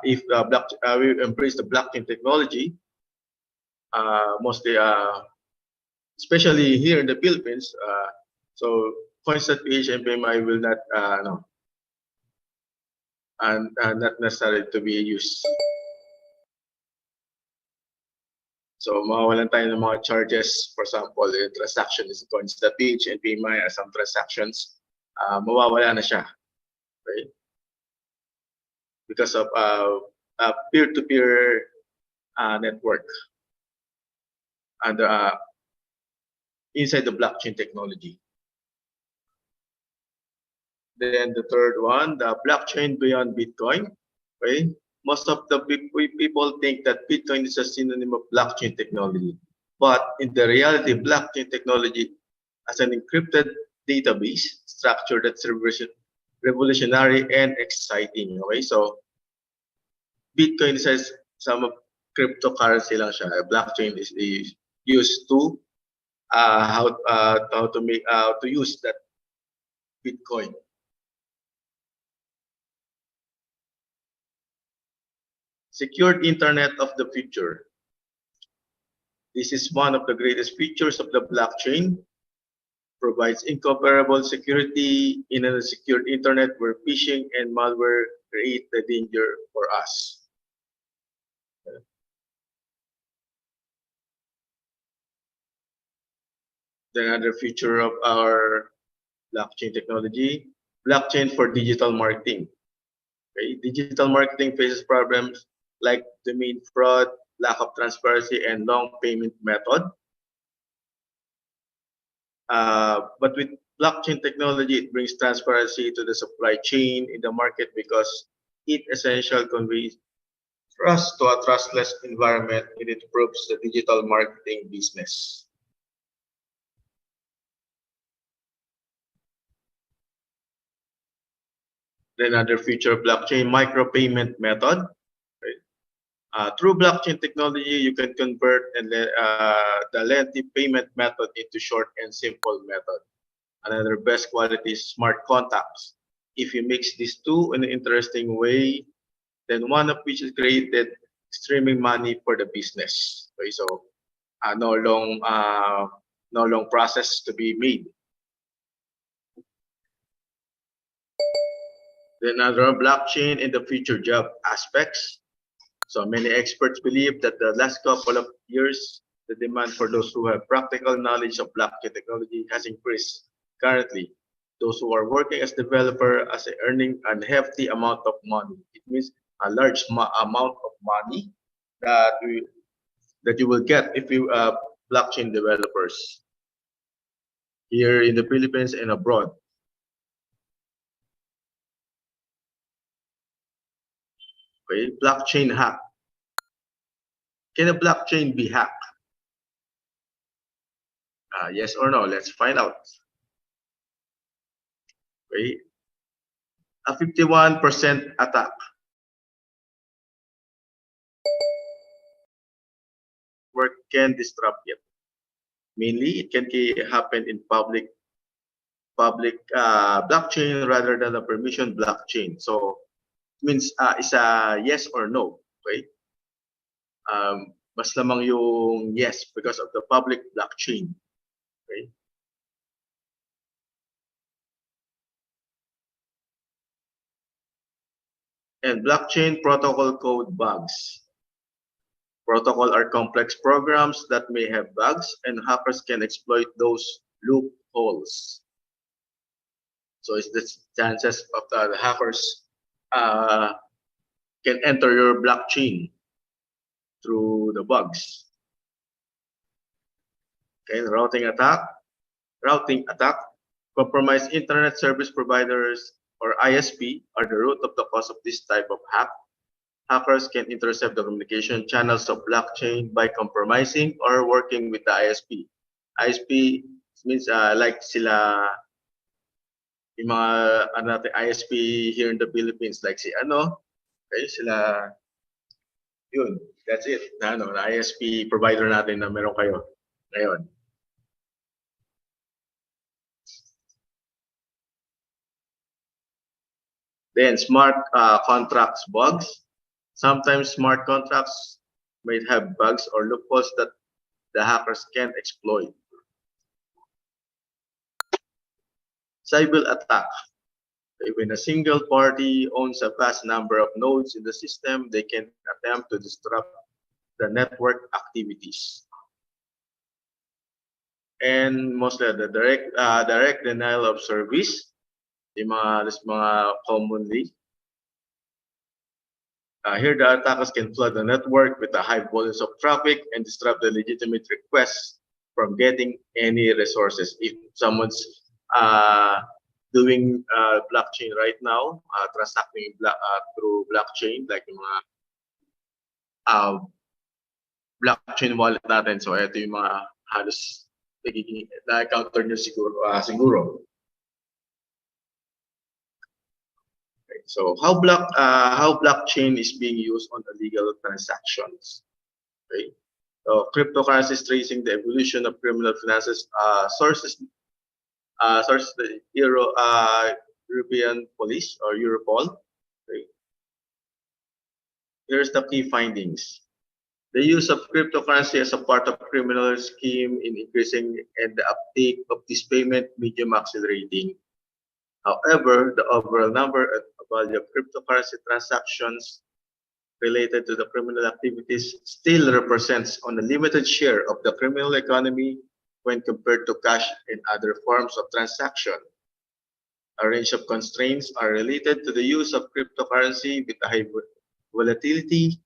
if we embrace the blockchain technology, mostly especially here in the Philippines, so coins.ph and PMI will not not necessary to be used. So mawawalan tayo ng mga charges, for example, yung transaction is coins.ph and PMI, some transactions, mawawala na siya. Right? Because of peer-to-peer network and inside the blockchain technology. Then the third one, the blockchain beyond Bitcoin. Okay, most of the people think that Bitcoin is a synonym of blockchain technology, but in the reality, blockchain technology as an encrypted database structure that's revolutionary and exciting. Okay, so Bitcoin says some of cryptocurrency lang siya. Blockchain is used to how to use that Bitcoin. Secured Internet of the future. This is one of the greatest features of the blockchain. Provides incomparable security in a secured internet where phishing and malware create the danger for us. The another feature of our blockchain technology, blockchain for digital marketing. Okay? Digital marketing faces problems like domain fraud, lack of transparency, and long payment method. But with blockchain technology, it brings transparency to the supply chain in the market because it essentially conveys trust to a trustless environment and it improves the digital marketing business. Then another feature of blockchain, micropayment method. Right? Through blockchain technology, you can convert the lengthy payment method into short and simple method. Another best quality is smart contracts. If you mix these two in an interesting way, then one of which is created streaming money for the business. Okay, so uh, no long uh, no long process to be made. Then another blockchain and the future job aspects. So many experts believe that the last couple of years, the demand for those who have practical knowledge of blockchain technology has increased. Currently, those who are working as developer as earning a hefty amount of money. It means a large amount of money that that you will get if you blockchain developers here in the Philippines and abroad. Okay, blockchain hack. Can a blockchain be hacked? Yes or no? Let's find out. Okay, a 51% attack. Work can disrupt it. Mainly, it can happen in public blockchain rather than a permission blockchain. So it means it's a yes or no. Okay, mas lamang yung yes because of the public blockchain. Okay. And blockchain protocol code bugs. Protocol are complex programs that may have bugs, and hackers can exploit those loopholes. So it's the chances of the hackers uh, can enter your blockchain through the bugs. Okay, routing attack, compromised internet service providers or ISP are the root of the cause of this type of hack. Hackers can intercept the communication channels of blockchain by compromising or working with the ISP. ISP means like sila yung mga ISP here in the Philippines like si okay, sila yun, that's it. Na ISP provider natin na meron kayo ngayon. Then smart contracts bugs. Sometimes smart contracts might have bugs or loopholes that the hackers can exploit. Cyber attack. When a single party owns a vast number of nodes in the system, they can attempt to disrupt the network activities. And mostly the direct denial of service, mga commonly. Here, the attackers can flood the network with the high volumes of traffic and disrupt the legitimate requests from getting any resources. If someone's doing blockchain right now, transacting through blockchain, like yung mga blockchain wallet natin. So, ito yung mga halos na-encounter nyo siguro. Okay. So, how blockchain is being used on illegal transactions? Okay. So, cryptocurrency is tracing the evolution of criminal finances. Sources the European Police or Europol. Okay. Here's the key findings. The use of cryptocurrency as a part of criminal scheme in increasing and the uptake of this payment medium accelerating. However, the overall number and value of cryptocurrency transactions related to the criminal activities still represents on a limited share of the criminal economy when compared to cash and other forms of transaction. A range of constraints are related to the use of cryptocurrency with a high volatility,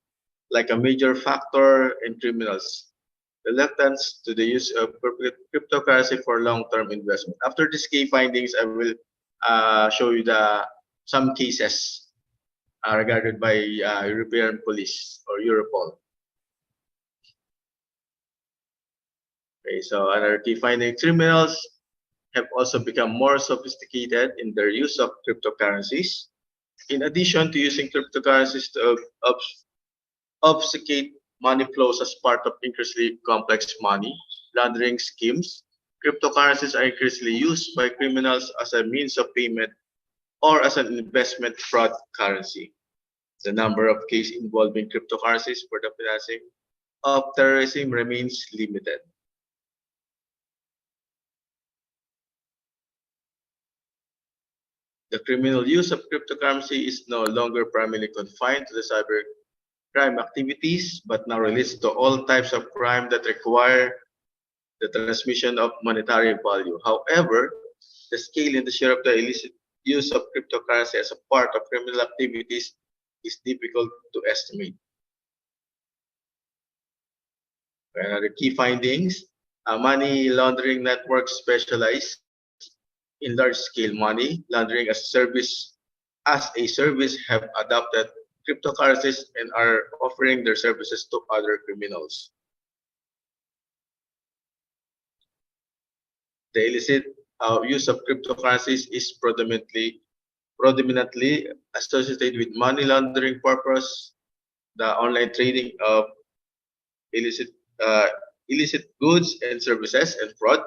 like a major factor in criminals' reluctance to the use of cryptocurrency for long-term investment. After these key findings, I will show you some cases regarded by European police or Europol. Okay, so another key finding: criminals have also become more sophisticated in their use of cryptocurrencies. In addition to using cryptocurrencies to obfuscate money flows as part of increasingly complex money laundering schemes, cryptocurrencies are increasingly used by criminals as a means of payment or as an investment fraud currency. The number of cases involving cryptocurrencies for the financing of terrorism remains limited. The criminal use of cryptocurrency is no longer primarily confined to the cybercrime activities, but now relates to all types of crime that require the transmission of monetary value. However, the scale and the share of the illicit use of cryptocurrency as a part of criminal activities is difficult to estimate. The key findings: money laundering networks specialize in large-scale money laundering as a service have adopted cryptocurrencies and are offering their services to other criminals. The illicit use of cryptocurrencies is predominantly associated with money laundering purpose, the online trading of illicit uh, illicit goods and services, and fraud.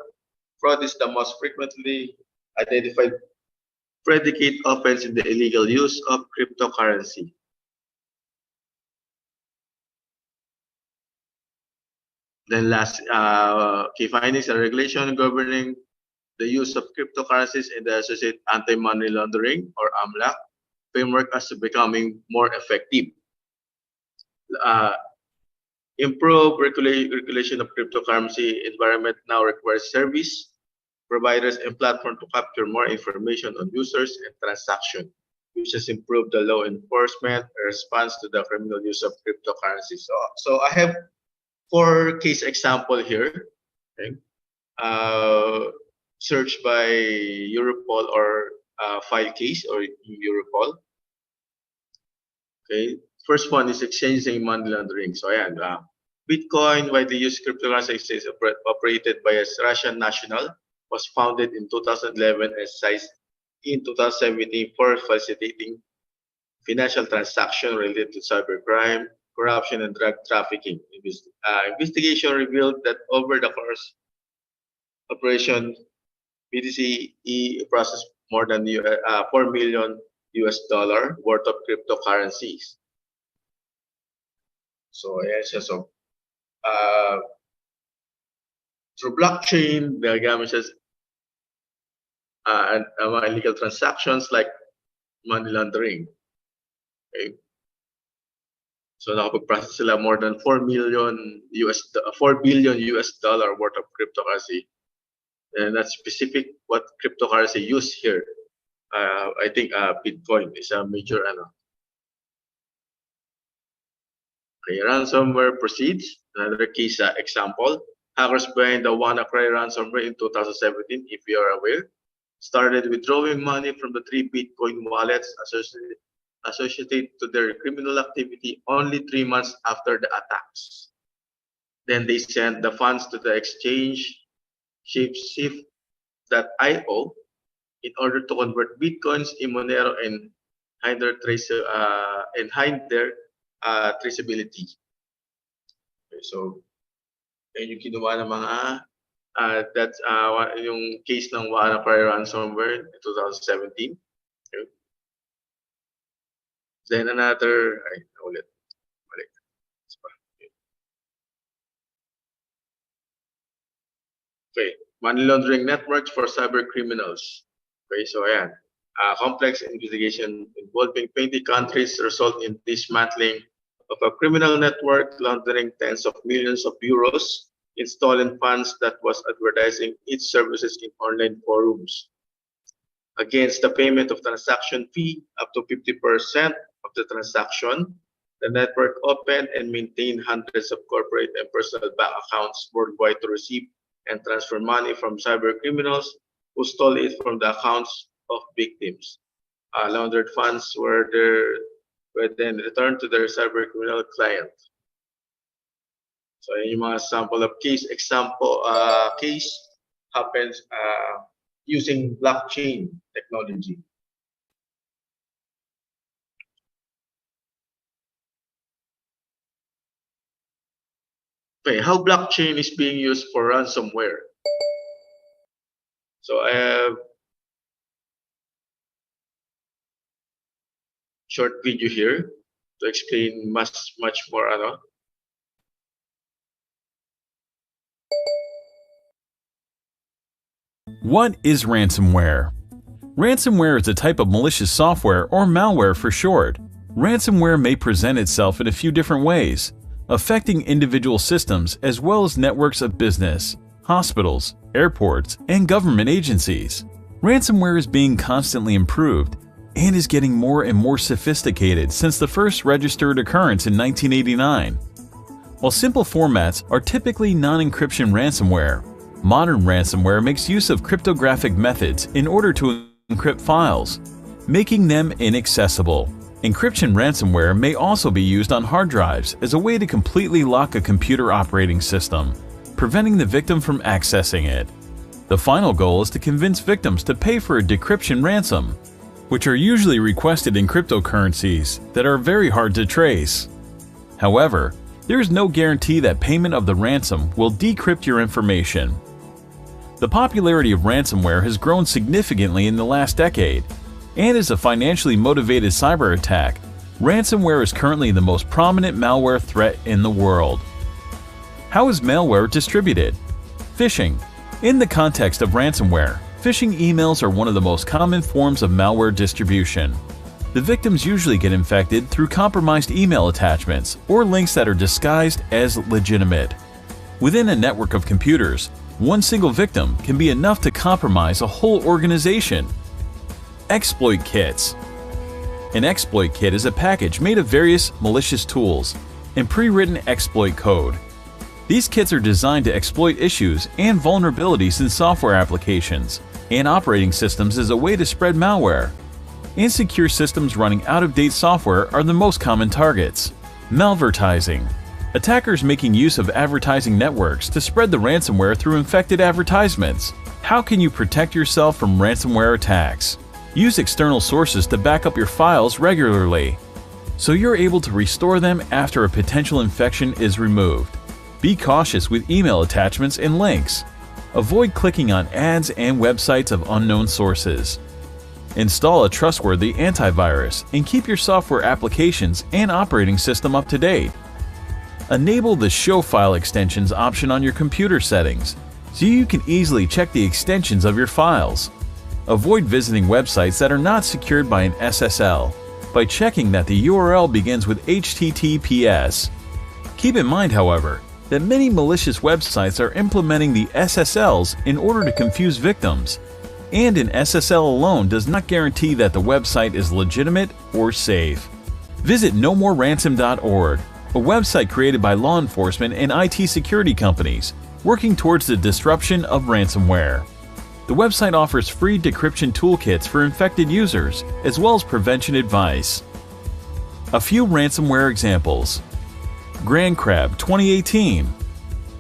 Fraud is the most frequently identified predicate offense in the illegal use of cryptocurrency. Then last key findings and regulation governing the use of cryptocurrencies and the associated anti-money laundering or AMLAC framework as becoming more effective. Uh, Improved regulation of cryptocurrency environment now requires service providers and platforms to capture more information on users and transactions, which has improved the law enforcement response to the criminal use of cryptocurrency. So I have 4 case example here, okay? Searched by Europol or file case or Europol. Okay, first one is exchanging money laundering. So ayan, Bitcoin, widely used cryptocurrency exchange operated by a Russian national, was founded in 2011 and seized in 2017 for facilitating financial transactions related to cybercrime, corruption, and drug trafficking. Investigation revealed that over the course operation, BTCE processed more than $4 million worth of cryptocurrencies. So yes, so through blockchain, the gamma says and illegal transactions like money laundering. Okay. So nakapag-process sila more than $4 billion worth of cryptocurrency. And that's specific what cryptocurrency used here. I think Bitcoin is a major Okay, ransomware proceeds. Another case example. Hackers behind the WannaCry ransomware in 2017, if you are aware, started withdrawing money from the 3 Bitcoin wallets associated to their criminal activity only 3 months after the attacks. Then they sent the funds to the exchange Shapeshift.io in order to convert Bitcoins in Monero and hide their traceability. Okay, so yan yung kinuha ng mga that's yung case ng WannaCry ransomware in 2017. Okay. Then another Okay, money laundering networks for cyber criminals. Okay, so ayan. Complex investigation involving 20 countries result in dismantling of a criminal network laundering tens of millions of euros in stolen funds that was advertising its services in online forums. Against the payment of transaction fee up to 50% of the transaction, the network opened and maintained hundreds of corporate and personal bank accounts worldwide to receive and transfer money from cyber criminals who stole it from the accounts of victims. Laundered funds were then returned to their cyber criminal client. So yun yung mga sample of case happens using blockchain technology. Okay, how blockchain is being used for ransomware. So I have short video here to explain much more. What is ransomware? Ransomware is a type of malicious software, or malware for short. Ransomware may present itself in a few different ways, affecting individual systems as well as networks of business, hospitals, airports, and government agencies. Ransomware is being constantly improved and is getting more and more sophisticated since the first registered occurrence in 1989. While simple formats are typically non-encryption ransomware, modern ransomware makes use of cryptographic methods in order to encrypt files, making them inaccessible. Encryption ransomware may also be used on hard drives as a way to completely lock a computer operating system, preventing the victim from accessing it. The final goal is to convince victims to pay for a decryption ransom, which are usually requested in cryptocurrencies that are very hard to trace. However, there is no guarantee that payment of the ransom will decrypt your information. The popularity of ransomware has grown significantly in the last decade, and as a financially motivated cyber attack, ransomware is currently the most prominent malware threat in the world. How is malware distributed? Phishing. In the context of ransomware, phishing emails are one of the most common forms of malware distribution. The victims usually get infected through compromised email attachments or links that are disguised as legitimate. Within a network of computers, one single victim can be enough to compromise a whole organization. Exploit kits. An exploit kit is a package made of various malicious tools and pre-written exploit code. These kits are designed to exploit issues and vulnerabilities in software applications and operating systems as a way to spread malware. Insecure systems running out-of-date software are the most common targets. Malvertising. Attackers making use of advertising networks to spread the ransomware through infected advertisements. How can you protect yourself from ransomware attacks? Use external sources to back up your files regularly, so you're able to restore them after a potential infection is removed. Be cautious with email attachments and links. Avoid clicking on ads and websites of unknown sources. Install a trustworthy antivirus and keep your software applications and operating system up to date. Enable the Show File Extensions option on your computer settings so you can easily check the extensions of your files. Avoid visiting websites that are not secured by an SSL by checking that the URL begins with HTTPS. Keep in mind, however, that many malicious websites are implementing the SSLs in order to confuse victims, and an SSL alone does not guarantee that the website is legitimate or safe. Visit nomoreransom.org, a website created by law enforcement and IT security companies working towards the disruption of ransomware. The website offers free decryption toolkits for infected users, as well as prevention advice. A few ransomware examples. Grand Crab 2018.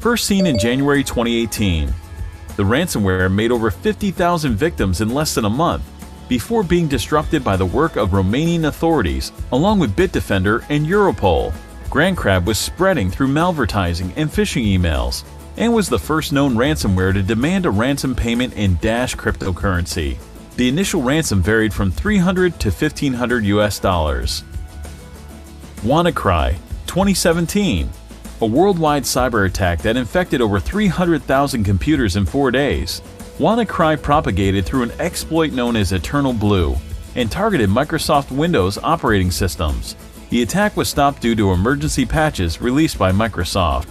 First seen in January 2018. The ransomware made over 50,000 victims in less than a month, before being disrupted by the work of Romanian authorities, along with Bitdefender and Europol. Grand Crab was spreading through malvertising and phishing emails, and was the first known ransomware to demand a ransom payment in Dash cryptocurrency. The initial ransom varied from $300 to $1,500 US. WannaCry 2017. A worldwide cyber attack that infected over 300,000 computers in 4 days. WannaCry propagated through an exploit known as Eternal Blue and targeted Microsoft Windows operating systems. The attack was stopped due to emergency patches released by Microsoft.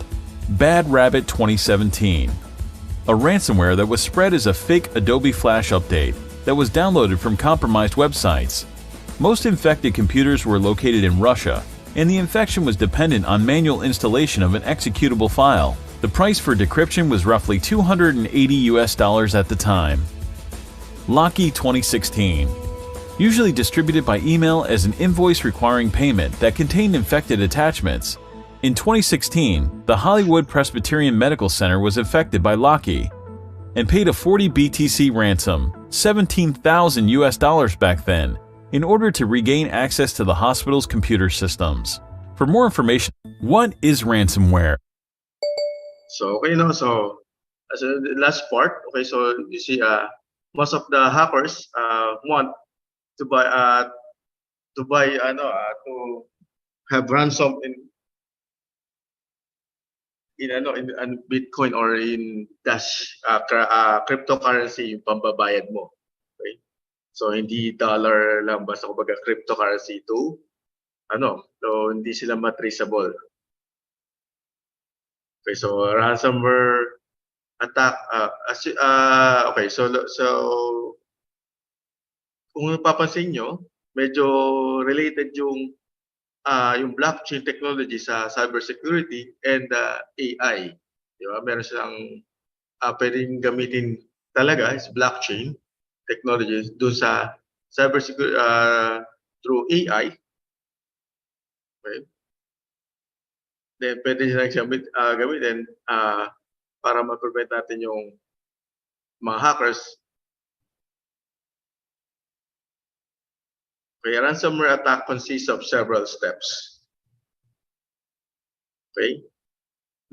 Bad Rabbit 2017, a ransomware that was spread as a fake Adobe Flash update that was downloaded from compromised websites. Most infected computers were located in Russia, and the infection was dependent on manual installation of an executable file. The price for decryption was roughly $280 at the time. Locky 2016, usually distributed by email as an invoice requiring payment that contained infected attachments. In 2016, the Hollywood Presbyterian Medical Center was affected by Locky and paid a 40 BTC ransom, $17,000 back then, in order to regain access to the hospital's computer systems. For more information, what is ransomware? So, okay, no, so as a last part, okay, so you see, most of the hackers want to buy, to have ransom in Bitcoin or in Dash, cryptocurrency yung pambabayad mo. Okay? So hindi dollar lang, basta kumbaga cryptocurrency to so hindi sila matraceable. Okay, so ransomware attack, okay, so kung napapansin nyo, medyo related yung blockchain technology sa cybersecurity and AI. Di ba? Meron silang pwedeng gamitin talaga is blockchain technology doon sa cybersecurity through AI. Okay? Then pwede silang gamitin para ma-prevent natin yung mga hackers. Okay, ransomware attack consists of several steps. Okay,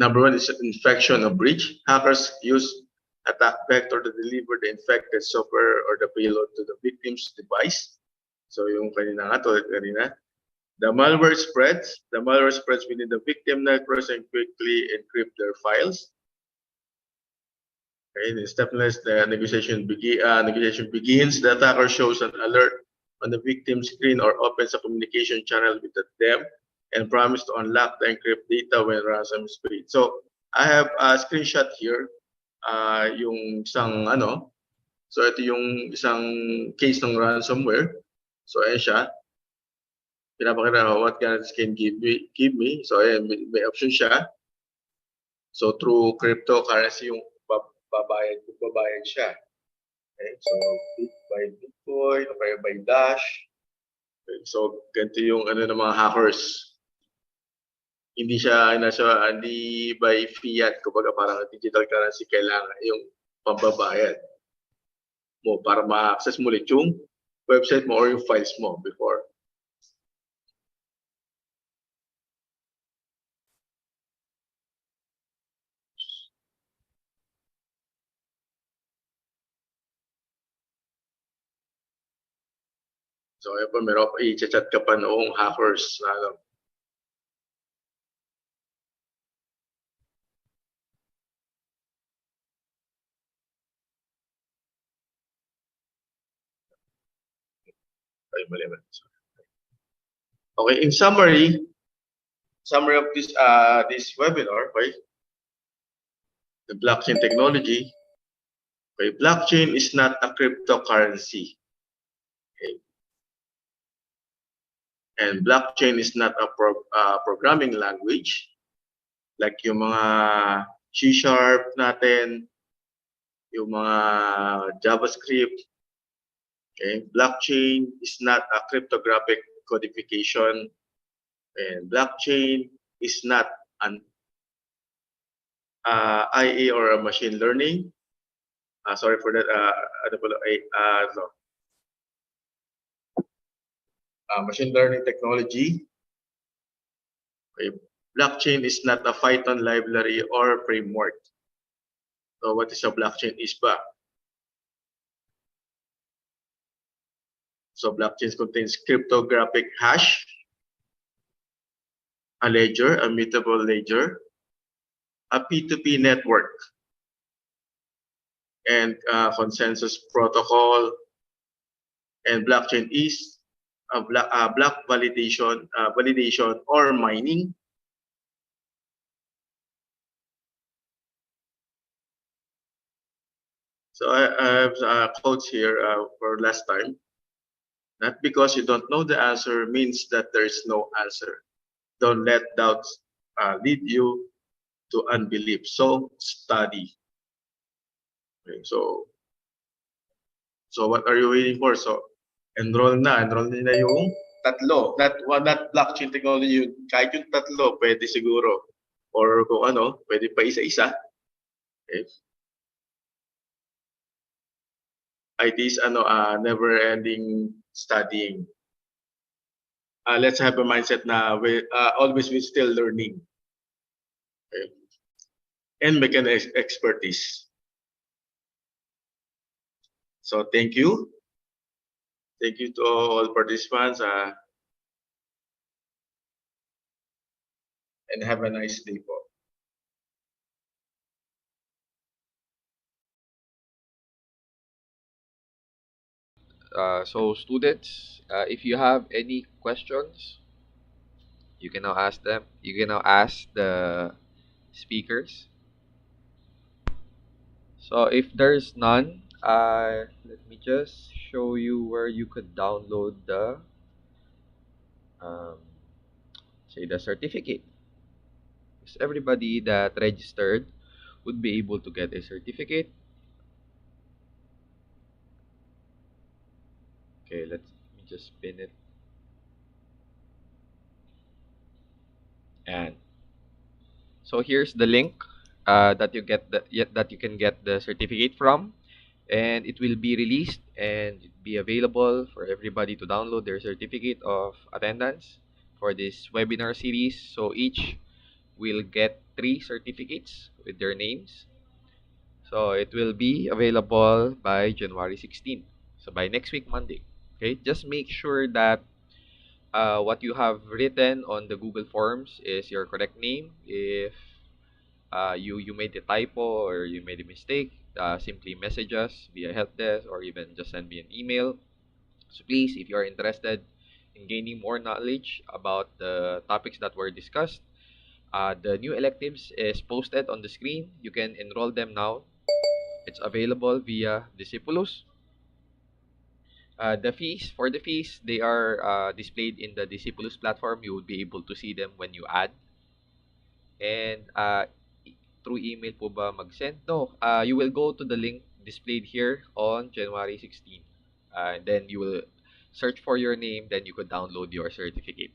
number one is infection or breach. Hackers use attack vector to deliver the infected software or the payload to the victim's device. So yung kanina nga, tulad kanina. The malware spreads. The malware spreads within the victim networks and quickly encrypt their files. Okay, in step next, the negotiation begins. The attacker shows an alert on the victim screen or opens a communication channel with them and promise to unlock the encrypt data when ransom is paid. So I have a screenshot here, yung isang so ito yung isang case ng ransomware. So ayan siya. Pinapakita ko what guarantees can give me. So ayan, may option siya. So through cryptocurrency yung babayad siya. Okay, so by Bitcoin o kaya by Dash. Okay, so ganito yung ng mga hackers. Hindi by fiat, kumbaga parang digital currency, kailangan yung pambabayad mo para ma-access mo ulit yung website mo or yung files mo before. So, ayun pa, meron pa, i-chat ka pa noong hackers na Okay, in summary of this webinar, okay, the blockchain technology. Okay, blockchain is not a cryptocurrency. Okay. And blockchain is not a programming language like yung mga C# natin, yung mga JavaScript. Okay, blockchain is not a cryptographic codification, and blockchain is not an IA or a machine learning. Sorry for that. Machine learning technology. Okay. Blockchain is not a Python library or framework. So what is a blockchain is ba? So blockchain contains cryptographic hash, a ledger, a mutable ledger, a P2P network, and consensus protocol. And blockchain is a block validation or mining. So I have a quote here for last time. Not because you don't know the answer means that there is no answer. Don't let doubts lead you to unbelief. So study. Okay, so what are you waiting for? So enroll na yung tatlo, not blockchain technology, kahit yung tatlo pwede siguro, or kung ano, pwede pa isa-isa. Okay. IT is never ending studying. Let's have a mindset na we always we still learning. Okay. And make an expertise. So thank you. Thank you to all participants and have a nice day po. So students, if you have any questions, you can now ask them. You can now ask the speakers. So if there's none, let me just show you where you could download the um, say the certificate. Because everybody that registered would be able to get a certificate. Okay, let me just pin it. And so here's the link that you can get the certificate from, and it will be released and be available for everybody to download their certificate of attendance for this webinar series. So each will get 3 certificates with their names. So it will be available by January 16. So by next week, Monday. Okay, just make sure that what you have written on the Google Forms is your correct name. If you made a typo or you made a mistake, simply message us via help desk or even just send me an email. So please, if you are interested in gaining more knowledge about the topics that were discussed, the new electives is posted on the screen. You can enroll them now. It's available via Discipulus. For the fees, they are displayed in the Discipulus platform. You will be able to see them when you add. And through email po ba mag-send? No, you will go to the link displayed here on January 16. And then you will search for your name, then you could download your certificate.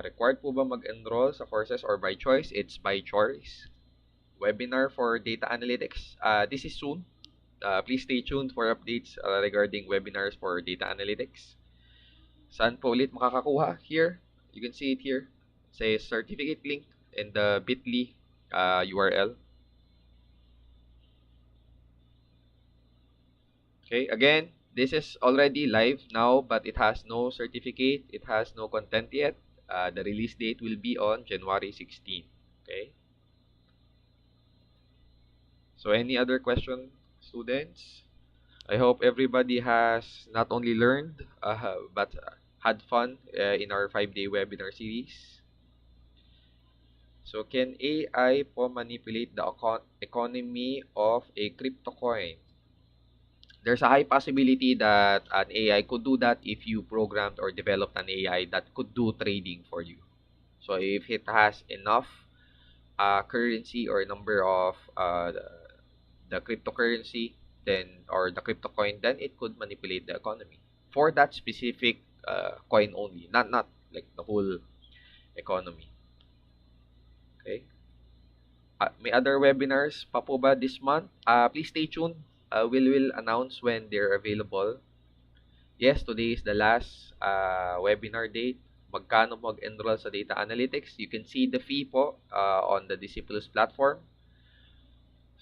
Required po ba mag-enroll sa courses or by choice? It's by choice. Webinar for data analytics. This is soon. Please stay tuned for updates regarding webinars for data analytics. Saan po ulit makakakuha? Here, you can see it here. It says certificate link in the bit.ly URL. Okay, again, this is already live now, but it has no certificate. It has no content yet. The release date will be on January 16. Okay. So any other question, students? I hope everybody has not only learned, but had fun in our 5-day webinar series. So can AI po manipulate the economy of a crypto coin? There's a high possibility that an AI could do that if you programmed or developed an AI that could do trading for you. So if it has enough currency or number of the cryptocurrency, then or the crypto coin, then it could manipulate the economy for that specific coin only, not like the whole economy. Okay. May other webinars pa po ba this month? Please stay tuned. We'll announce when they're available. Yes, today is the last webinar date. Magkano mag-enroll sa data analytics? You can see the fee po on the Disciples platform.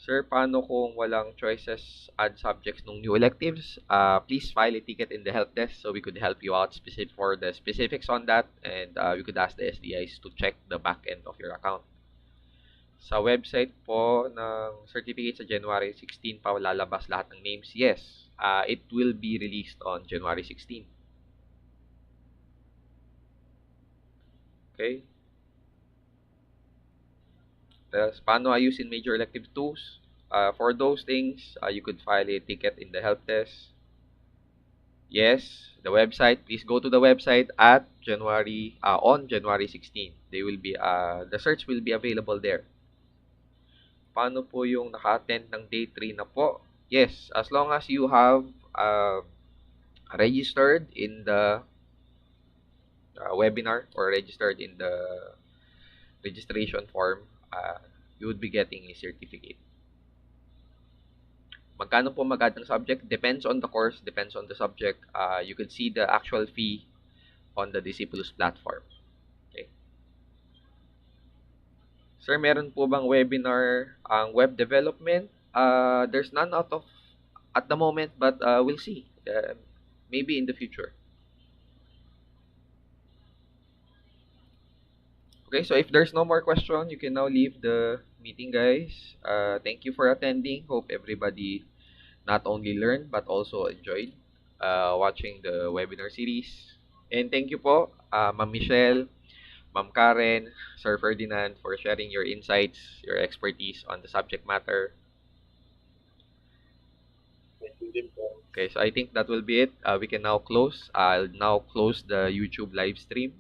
Sir, paano kung walang choices add subjects nung new electives? Please file a ticket in the help desk so we could help you out for the specifics on that, and we could ask the SDIs to check the back end of your account. Sa website po ng certificate sa January 16 pa lalabas lahat ng names? Yes, it will be released on January 16. Okay. Tapos, paano ayusin major elective 2s? For those things, you could file a ticket in the help desk. Yes, the website. Please go to the website at on January 16. The search will be available there. Paano po yung naka-attend ng day 3 na po? Yes, as long as you have registered in the webinar or registered in the registration form, you would be getting a certificate. Magkano po magad ng subject? Depends on the course, depends on the subject. You could see the actual fee on the Disciples platform. Okay. Sir, meron po bang webinar ang web development? There's none at the moment, but we'll see. Maybe in the future. Okay, so if there's no more question, you can now leave the meeting, guys. Thank you for attending. Hope everybody not only learned but also enjoyed watching the webinar series. And thank you po, Ma'am Michelle, Ma'am Karen, Sir Ferdinand, for sharing your insights, your expertise on the subject matter. Okay, so I think that will be it. We can now close. I'll now close the YouTube live stream.